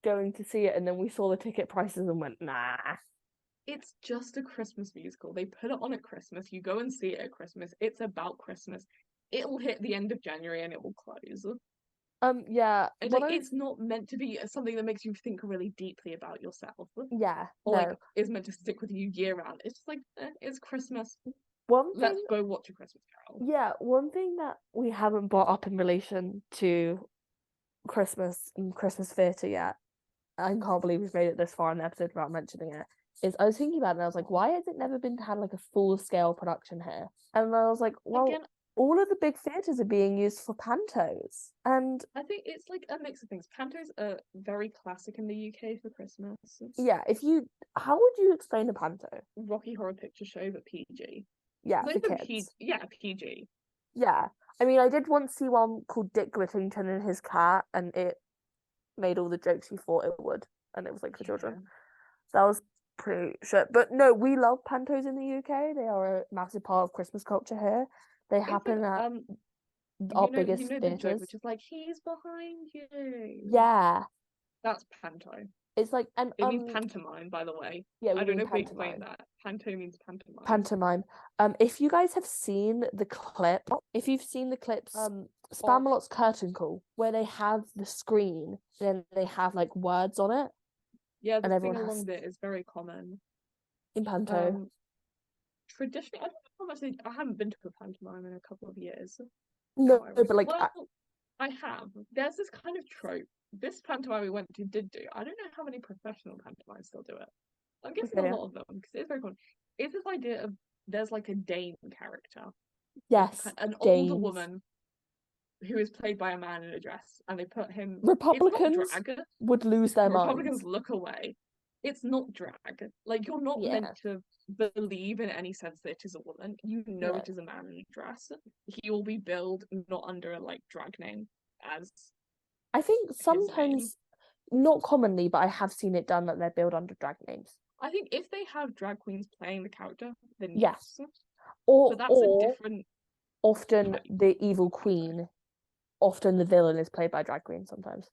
going to see it, and then we saw the ticket prices and went, nah. It's just a Christmas musical. They put it on at Christmas. You go and see it at Christmas. It's about Christmas. It'll hit the end of January and it will close. Yeah, And like, it's not meant to be something that makes you think really deeply about yourself. yeah, Or like no. is meant to stick with you year round. It's just like it's Christmas. One Let's thing, go watch A Christmas Carol. yeah, one thing that we haven't brought up in relation to Christmas and Christmas theatre yet, I can't believe we've made it this far in the episode without mentioning it, is I was thinking about it and I was like, why has it never been had like a full scale production here? And I was like, well, Again, all of the big theatres are being used for pantos. And I think it's like a mix of things. Pantos are very classic in the UK for Christmas. yeah, how would you explain a panto? Rocky Horror Picture Show, but PG. Yeah, Not for even kids. yeah, PG. Yeah. I mean, I did once see one called Dick Whittington and his cat, and it made all the jokes you thought it would, and it was like for children. That was pretty shit. But no, we love pantos in the UK. They are a massive part of Christmas culture here. They happen like, at our you biggest know the joke, theatres. which is like, he's behind you. Yeah. That's panto. It's like and It means pantomime, by the way. yeah, I we don't mean know if we explained pantomime. that. Panto means pantomime. Pantomime. If you guys have seen the clip, if you've seen the clips, Spamalot's Curtain Call, where they have the screen, then they have like words on it. Yeah, and the everyone sing along has bit is very common. in panto. Traditionally, I don't know how much I haven't been to a pantomime in a couple of years. No, How but ironic. like Well, I have. There's this kind of trope. This pantomime we went to did do. I don't know how many professional pantomimes still do it. I'm guessing okay, a yeah. lot of them because it's very common. It's this idea of there's like a dame character, Yes, an older Danes. woman who is played by a man in a dress, and they put him. It's not Republicans drag. would lose their Republicans minds. look away. It's not drag. Like you're not meant Yeah, to believe in any sense that it is a woman. You know no. it is a man in a dress. He will be billed not under a like drag name as I think his name. sometimes, not commonly, but I have seen it done that they're billed under drag names. I think if they have drag queens playing the character, then Yeah, yes. or But that's a or different often type the evil of character. queen, often the villain is played by drag queen sometimes.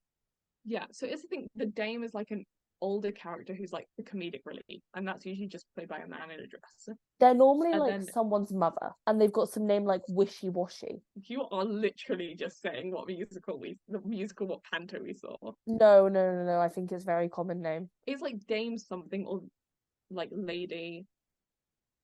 Yeah, so it's the thing. The dame is like an older character who's like the comedic relief, and that's usually just played by a man in a dress. They're normally And like then someone's mother, and they've got some name like Wishy Washy. you are literally just saying the musical what panto we saw. No. I think it's a very common name. It's like Dame something or like Lady,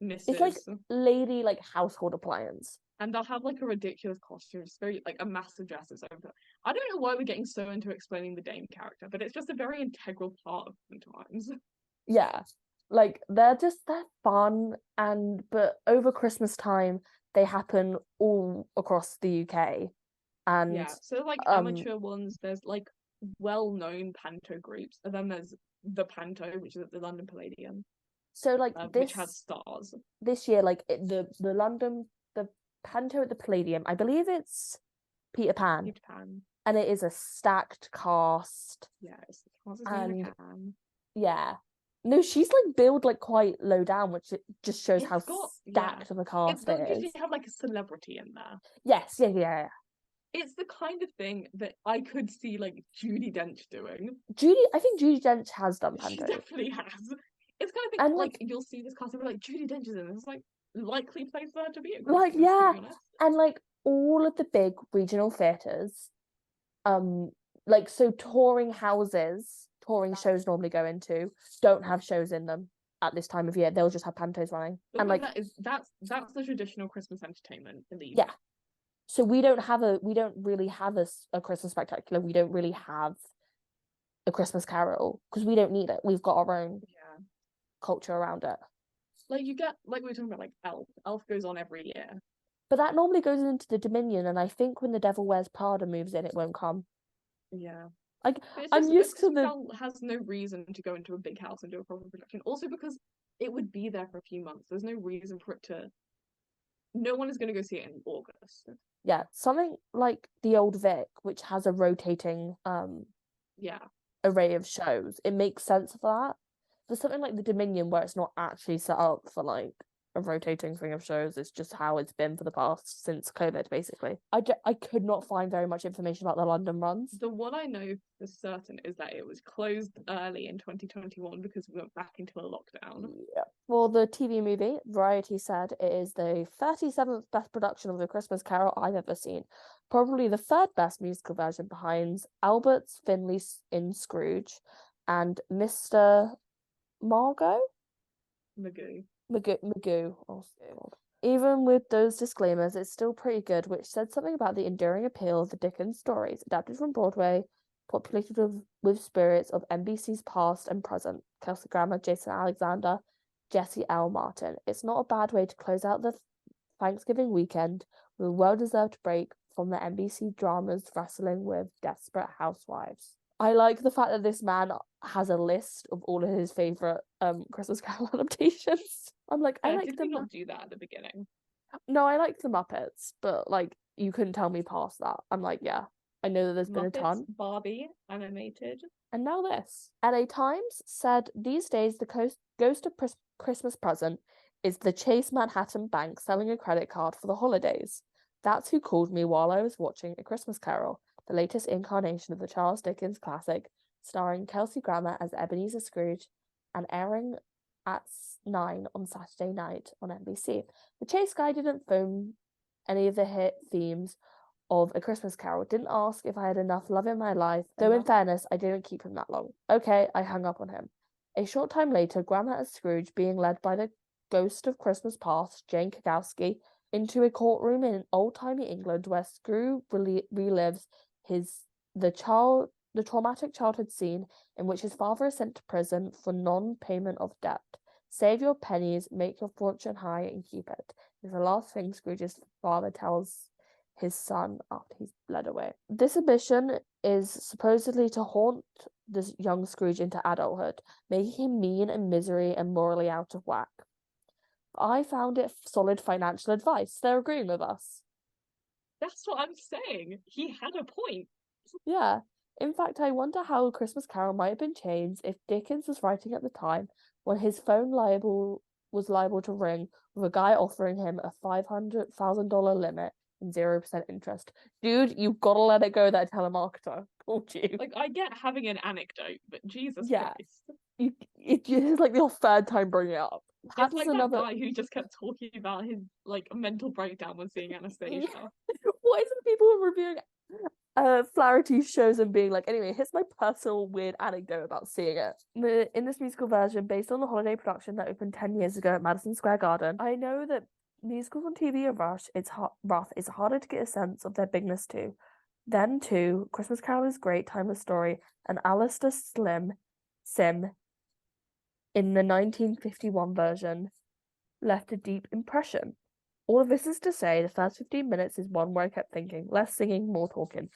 It's like Mrs. lady like household appliance. And they'll have like a ridiculous costume. It's very like a massive dress that's over. I don't know why we're getting so into explaining the Dame character, but it's just a very integral part of pantomimes. Yeah, like they're fun, and but over Christmas time they happen all across the UK, and Yeah. So like um amateur ones, there's like well-known panto groups, and then there's the Panto, which is at the London Palladium, so like which has stars. this year like the London the panto at the Palladium, I believe it's Peter Pan, Peter Pan. and it is a stacked cast, Yeah, it's as near and I can. yeah, no, she's like billed like quite low down, which it just shows how It's got stacked of a It cast doesn't it usually is. have like a celebrity in there. Yes, yeah. It's the kind of thing that I could see like Judy Dench doing. I think Judy Dench has done She panto, definitely has. It's kind of thing and like you'll see this cast and be like Judy Dench is in this. It's like likely place for her to be at like Christmas, to yeah, be honest. and like all of the big regional theatres, um, like so touring shows normally go into don't have shows in them at this time of year. They'll just have pantos running, But and like that's the traditional Christmas entertainment in the yeah. UK. So we don't really have a Christmas spectacular. We don't really have a Christmas Carol because we don't need it. We've got our own Yeah. culture around it. Like you get like we were talking about like Elf. Elf goes on every year. But that normally goes into the Dominion, and I think when the Devil Wears Prada moves in, it won't come. Yeah. Like But it's I'm just used to Christmas the Carol has no reason to go into a big house and do a proper production. Also because it would be there for a few months. There's no reason for it to. No one is going to go see it in August. yeah, something like the Old Vic, which has a rotating Yeah. array of shows. It makes sense for that. For something like the Dominion, where it's not actually set up for like a rotating thing of shows, it's just how it's been for the past since COVID, basically. I could not find very much information about the London runs. The one I know for certain is that it was closed early in 2021 because we went back into a lockdown. Yeah. For the TV movie, Variety said it is the 37th best production of A Christmas Carol I've ever seen. Probably the third best musical version behind Albert's Finley in Scrooge and Mr. Margot? Magoo. Magoo. Oh, God. Even with those disclaimers, it's still pretty good, which said something about the enduring appeal of the Dickens stories, adapted from Broadway, populated with spirits of NBC's past and present. Kelsey Grammer, Jason Alexander, Jesse L. Martin. It's not a bad way to close out the Thanksgiving weekend with a well-deserved break from the NBC dramas wrestling with desperate housewives. I like the fact that this man has a list of all of his favorite Christmas Carol adaptations. I'm like, I like Did them. we not do that at the beginning? No, I like the Muppets, but like you couldn't tell me past that. I'm like, yeah, I know that there's been a Muppets, ton. Barbie, animated. And now this. LA Times said these days the ghost of Christmas present is the Chase Manhattan Bank selling a credit card for the holidays. That's who called me while I was watching A Christmas Carol, the latest incarnation of the Charles Dickens classic, starring Kelsey Grammer as Ebenezer Scrooge and airing at 9 on Saturday night on NBC. The Chase guy didn't phone any of the hit themes of A Christmas Carol, didn't ask if I had enough love in my life, though in fairness, I didn't keep him that long. Okay, I hung up on him. A short time later, Grandma and Scrooge, being led by the ghost of Christmas past, Jane Kagowski, into a courtroom in old-timey England where Scrooge relives the traumatic childhood scene in which his father is sent to prison for non-payment of debt. Save your pennies, make your fortune high, and keep it, is the last thing Scrooge's father tells his son after he's led away. This ambition is supposedly to haunt this young Scrooge into adulthood, making him mean and misery and morally out of whack. I found it solid financial advice. They're agreeing with us. That's what I'm saying. He had a point. Yeah. In fact, I wonder how A Christmas Carol might have been changed if Dickens was writing at the time when his phone was liable to ring with a guy offering him a $500,000 limit and 0% interest. Dude, you've got to let it go that telemarketer called you. Like, I get having an anecdote, but Jesus Yeah. Christ. It's like your third time bringing it up. It's like that guy who just kept talking about his like mental breakdown when seeing Anastasia. What is it people were reviewing Flaherty shows and being like, anyway, here's my personal weird anecdote about seeing it. In this musical version, based on the holiday production that opened 10 years ago at Madison Square Garden, I know that musicals on TV are rough. It's harder to get a sense of their bigness too. Then too, Christmas Carol is great, timeless story, and Alistair Sim in the 1951 version left a deep impression. All of this is to say, the first 15 minutes is one where I kept thinking, less singing, more talking.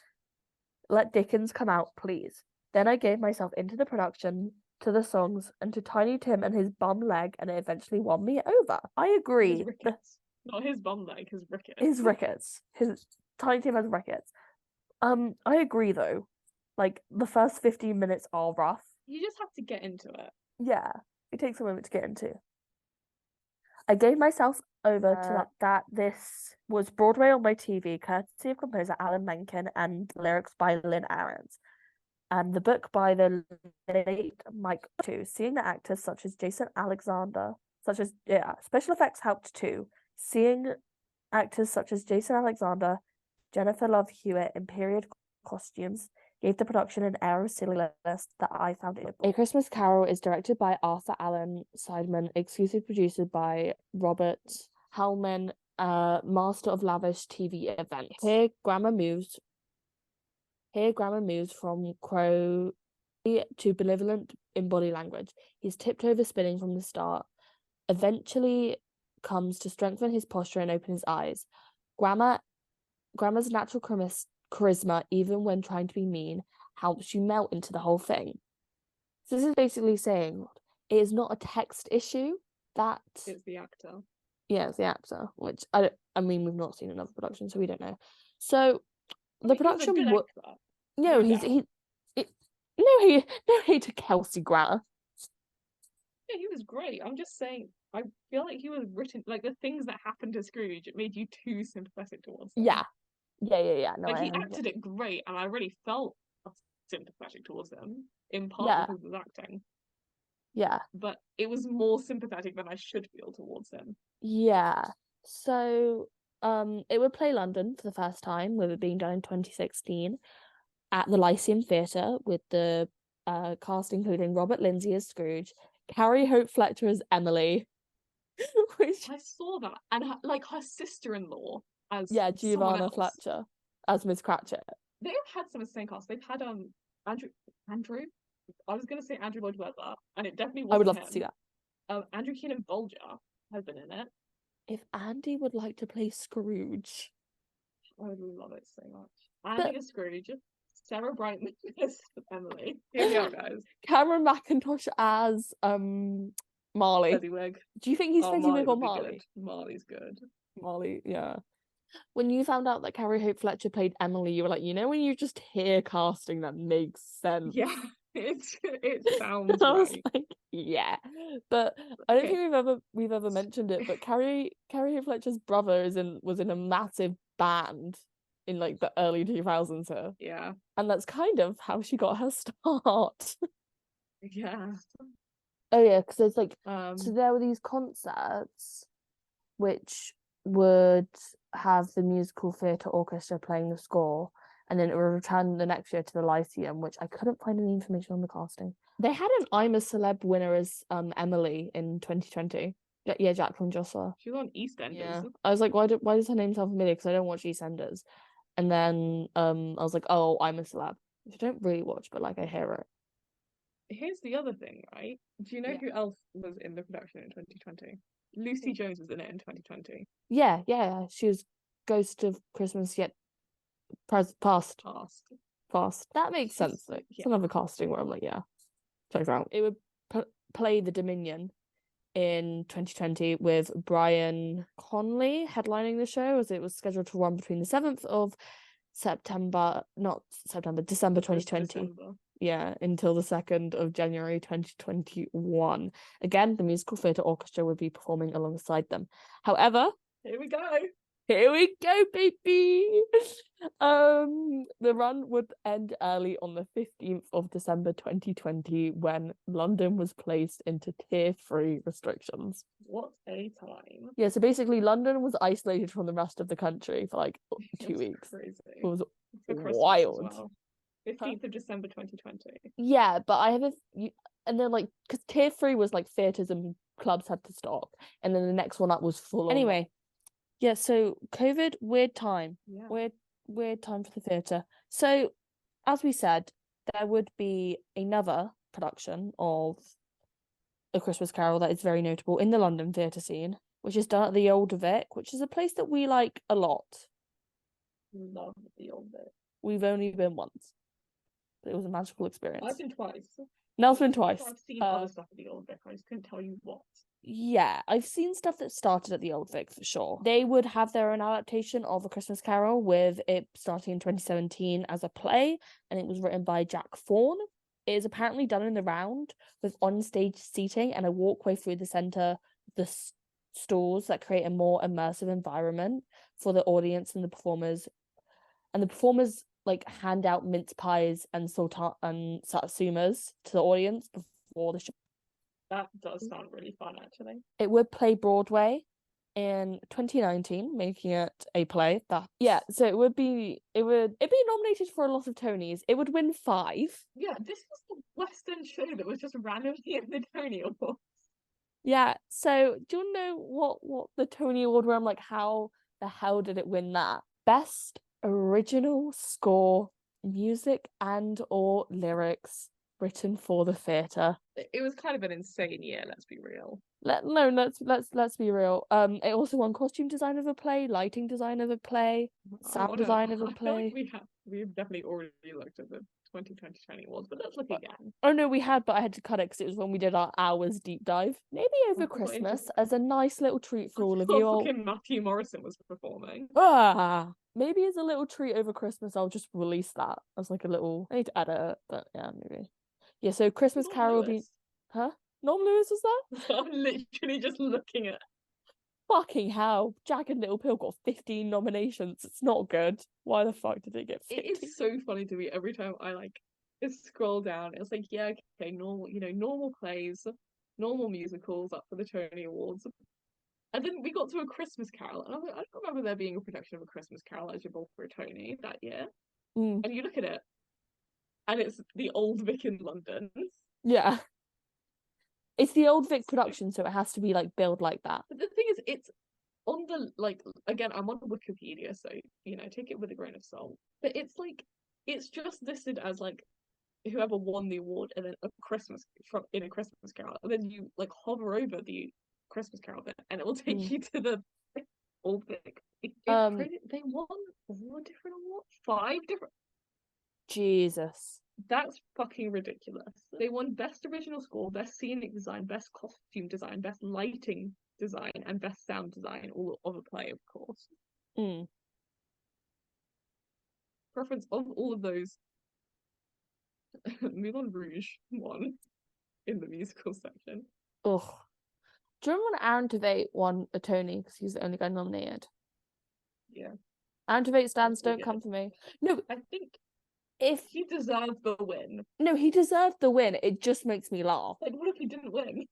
Let Dickens come out, please. Then I gave myself into the production, to the songs, and to Tiny Tim and his bum leg, and it eventually won me over. I agree. His rickets. Not his bum leg, his rickets. His rickets. His Tiny Tim has rickets. I agree though. Like, the first 15 minutes are rough. You just have to get into it. Yeah, it takes a moment to get into. I gave myself over to that. This was Broadway on my TV, courtesy of composer Alan Menken and lyrics by Lynn Ahrens. And the book by the late Mike too. Seeing the actors such as Jason Alexander, special effects helped too. Seeing actors such as Jason Alexander, Jennifer Love Hewitt in period costumes gave the production an air of silliness that I found enjoyable. A Christmas Carol is directed by Arthur Allen Seidman, exclusive produced by Robert Hallman, master of lavish TV events. Here, grammar moves from crow to benevolent in body language. He's tipped over spinning from the start, eventually comes to strengthen his posture and open his eyes. Grammar's natural charisma, even when trying to be mean, helps you melt into the whole thing. So this is basically saying it is not a text issue. That it's the actor. Yeah, it's the actor. Which we've not seen another production, so we don't know. So the production no hate to Kelsey Grammer. Yeah, he was great. I'm just saying, I feel like he was written like the things that happened to Scrooge. It made you too sympathetic towards him. Yeah. No, like he acted it great, and I really felt sympathetic towards him in part because of his acting. Yeah. But it was more sympathetic than I should feel towards him. Yeah. So, it would play London for the first time, with it being done in 2016 at the Lyceum Theatre with the cast including Robert Lindsay as Scrooge, Carrie Hope Fletcher as Emily. Which I saw that, and her sister-in-law as Giovanna Fletcher as Miss Cratchit. They've had some of the same cast. They've had Andrew. I was gonna say Andrew Lloyd Webber, and it definitely wasn't I would love him. to see that. Andrew Keenan Bolger has been in it. If Andy would like to play Scrooge, I would love it so much. Andy as Scrooge, Sarah Brightman as Emily. Here we are, guys. Cameron McIntosh as Marley. Fezziwig. Do you think he's Fezziwig or Marley? Marley's good. Marley, yeah. When you found out that Carrie Hope Fletcher played Emily, you were like, when you just hear casting that makes sense. Yeah, it sounds I was right. like, yeah. But I don't think we've ever mentioned it, but Carrie Hope Fletcher's brother was in a massive band in like the early 2000s here. Yeah. And that's kind of how she got her start. Yeah. Oh yeah, because there's like so there were these concerts which would have the musical theatre orchestra playing the score, and then it will return the next year to the Lyceum, which I couldn't find any information on the casting. They had an I'm a Celeb winner as Emily in 2020. Yeah, Jacqueline Jossa. She was on EastEnders. Yeah, I was like, why does her name sound familiar? Because I don't watch EastEnders. And then I was like, oh, I'm a Celeb, which I don't really watch, but like I hear it. Here's the other thing, right? Do you know who else was in the production in 2020? Lucy Jones was in it in 2020. Yeah. She was Ghost of Christmas Yet Past. That makes sense though. It's another casting where I'm like, yeah, check it out. It would play the Dominion in 2020 with Brian Conley headlining the show, as it was scheduled to run between the 7th of December 2020. Yeah, until the 2nd of January 2021. Again, the musical theatre orchestra would be performing alongside them. However, here we go, baby. The run would end early on the 15th of December 2020 when London was placed into tier 3 restrictions. What a time. Yeah, so basically London was isolated from the rest of the country for like 2 weeks. Crazy. It was wild. Well. 15th of December 2020. Yeah, but I have and then like because tier 3 was like theatres and clubs had to stop, and then the next one up was full. Anyway, yeah, so COVID, weird time. Yeah. Weird time for the theatre. So, as we said, there would be another production of A Christmas Carol that is very notable in the London theatre scene, which is done at the Old Vic, which is a place that we like a lot. Love the Old Vic. We've only been once, but it was a magical experience. I've been twice. Nell's been twice. I've seen other stuff at the Old Vic. I just couldn't tell you what. Yeah, I've seen stuff that started at the Old Vic for sure. They would have their own adaptation of A Christmas Carol, with it starting in 2017 as a play, and it was written by Jack Thorne. It is apparently done in the round with on-stage seating and a walkway through the centre of the stalls that create a more immersive environment for the audience and the performers. And the performers like hand out mince pies and satsumas to the audience before the show. That does sound really fun, actually. It would play Broadway in 2019, making it a play. So it'd be nominated for a lot of Tonys. It would win 5. Yeah, this was the West End show that was just randomly in the Tony Awards. Yeah, so do you know what the Tony Award were? I'm like, how the hell did it win that? Best Original Score, Music and or Lyrics written for the theatre. It was kind of an insane year, let's be real. Let's be real. It also won costume design of a play, lighting design of a play, sound design of a play. Like we've definitely already looked at the 2020 awards, but let's look again. Oh no, we had, but I had to ut it because it was when we did our hours deep dive. Maybe over Christmas as a nice little treat for all of you. Fucking Matthew Morrison was performing. Maybe as a little treat over Christmas, I'll just release that as like a little. I need to edit it, but yeah, maybe. Yeah, so Christmas Carol will be. Huh? Norm Lewis was that? I'm literally just looking at. Fucking hell. Jagged Little Pill got 15 nominations. It's not good. Why the fuck did it get 15? It is so funny to me every time I scroll down. It's like, yeah, okay, normal plays, normal musicals up for the Tony Awards. And then we got to A Christmas Carol, and I was like, I don't remember there being a production of A Christmas Carol eligible for a Tony that year. And you look at it, and it's the Old Vic in London. Yeah. It's the Old Vic production, so it has to be like billed like that. But the thing is, it's on the again, I'm on Wikipedia, so take it with a grain of salt. But it's just listed as whoever won the award, and then in A Christmas Carol, and then you hover over the Christmas Carol bit, and it will take you to the Old Vic. They won 4 different awards, 5 different. Jesus. That's fucking ridiculous. They won Best Original Score, Best Scenic Design, Best Costume Design, Best Lighting Design, and Best Sound Design, all of a play, of course. Preference of all of those. Moulin Rouge won in the musical section. Ugh. Do you remember when Aaron Tveit won a Tony because he's the only guy nominated? Yeah. Aaron Tveit stands, don't come for me. No, I think if he deserved the win. No, he deserved the win. It just makes me laugh. What if he didn't win?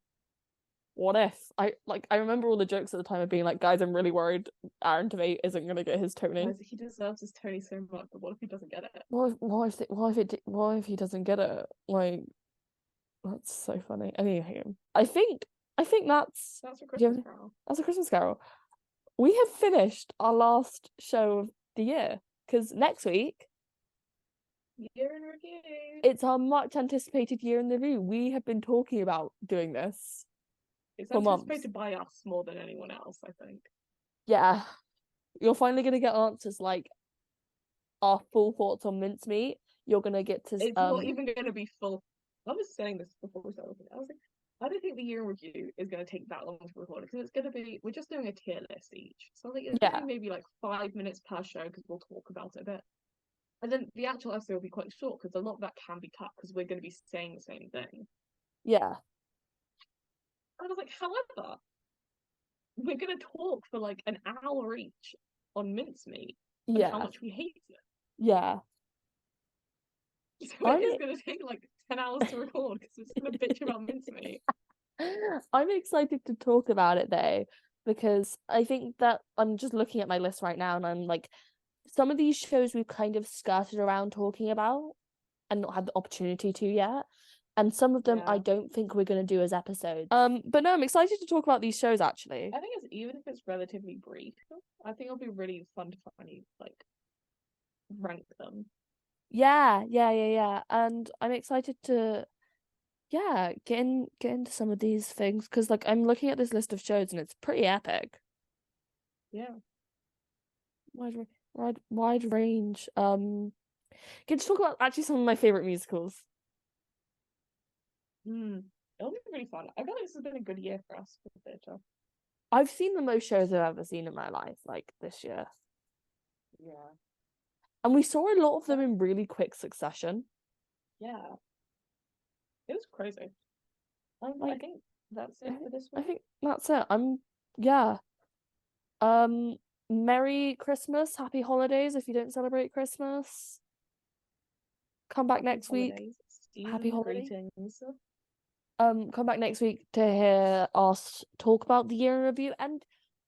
what if? I remember all the jokes at the time of being like, guys, I'm really worried Aaron Tveit isn't gonna get his Tony. Guys, he deserves his Tony so much, but what if he doesn't get it? What if he doesn't get it? Like, that's so funny. Anyway, I think that's That's a do you have Christmas any- Carol. that's a Christmas Carol. We have finished our last show of the year because next week Year in review. it's our much anticipated year in the review. We have been talking about doing this It's for months. anticipated by us more than anyone else, I think. Yeah, you're finally gonna get answers like our full thoughts on mincemeat. You're gonna get to It's not even going to be full. I was saying this before we started. I was like, I don't think the year in review is going to take that long to record because it's going to be, we're just doing a tier list each. So I think it's going to be maybe like 5 minutes per show because we'll talk about it a bit. And then the actual episode will be quite short because a lot of that can be cut because we're going to be saying the same thing. Yeah. And I was like, however, we're going to talk for like an hour each on mincemeat and how much we hate it. Yeah. So it is going to take like 10 hours to record because it's going to bitch about mincemeat. I'm excited to talk about it though, because I think that I'm just looking at my list right now and I'm like, some of these shows we've kind of skirted around talking about and not had the opportunity to yet. And some of them I don't think we're gonna do as episodes. But no, I'm excited to talk about these shows actually. I think it's even if it's relatively brief, I think it'll be really fun to finally like rank them. Yeah. And I'm excited to get into some of these things because like I'm looking at this list of shows and it's pretty epic. Yeah. Wide range. Get to talk about actually some of my favorite musicals. It'll be really fun. I feel like this has been a good year for us for theatre. I've seen the most shows I've ever seen in my life, like this year. Yeah. And we saw a lot of them in really quick succession. Yeah. It was crazy. I think that's it for this I week. think that's it. Merry Christmas, happy holidays if you don't celebrate Christmas. Come back next week. Happy holidays. Greetings. Come back next week to hear us talk about the year in review and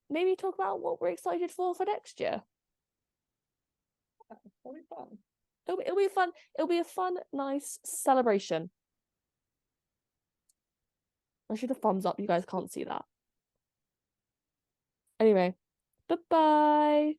maybe talk about what we're excited for next year. It'll be fun. It'll be fun. It'll be a fun, nice celebration. I should have thumbs up. You guys can't see that. Anyway, bye-bye.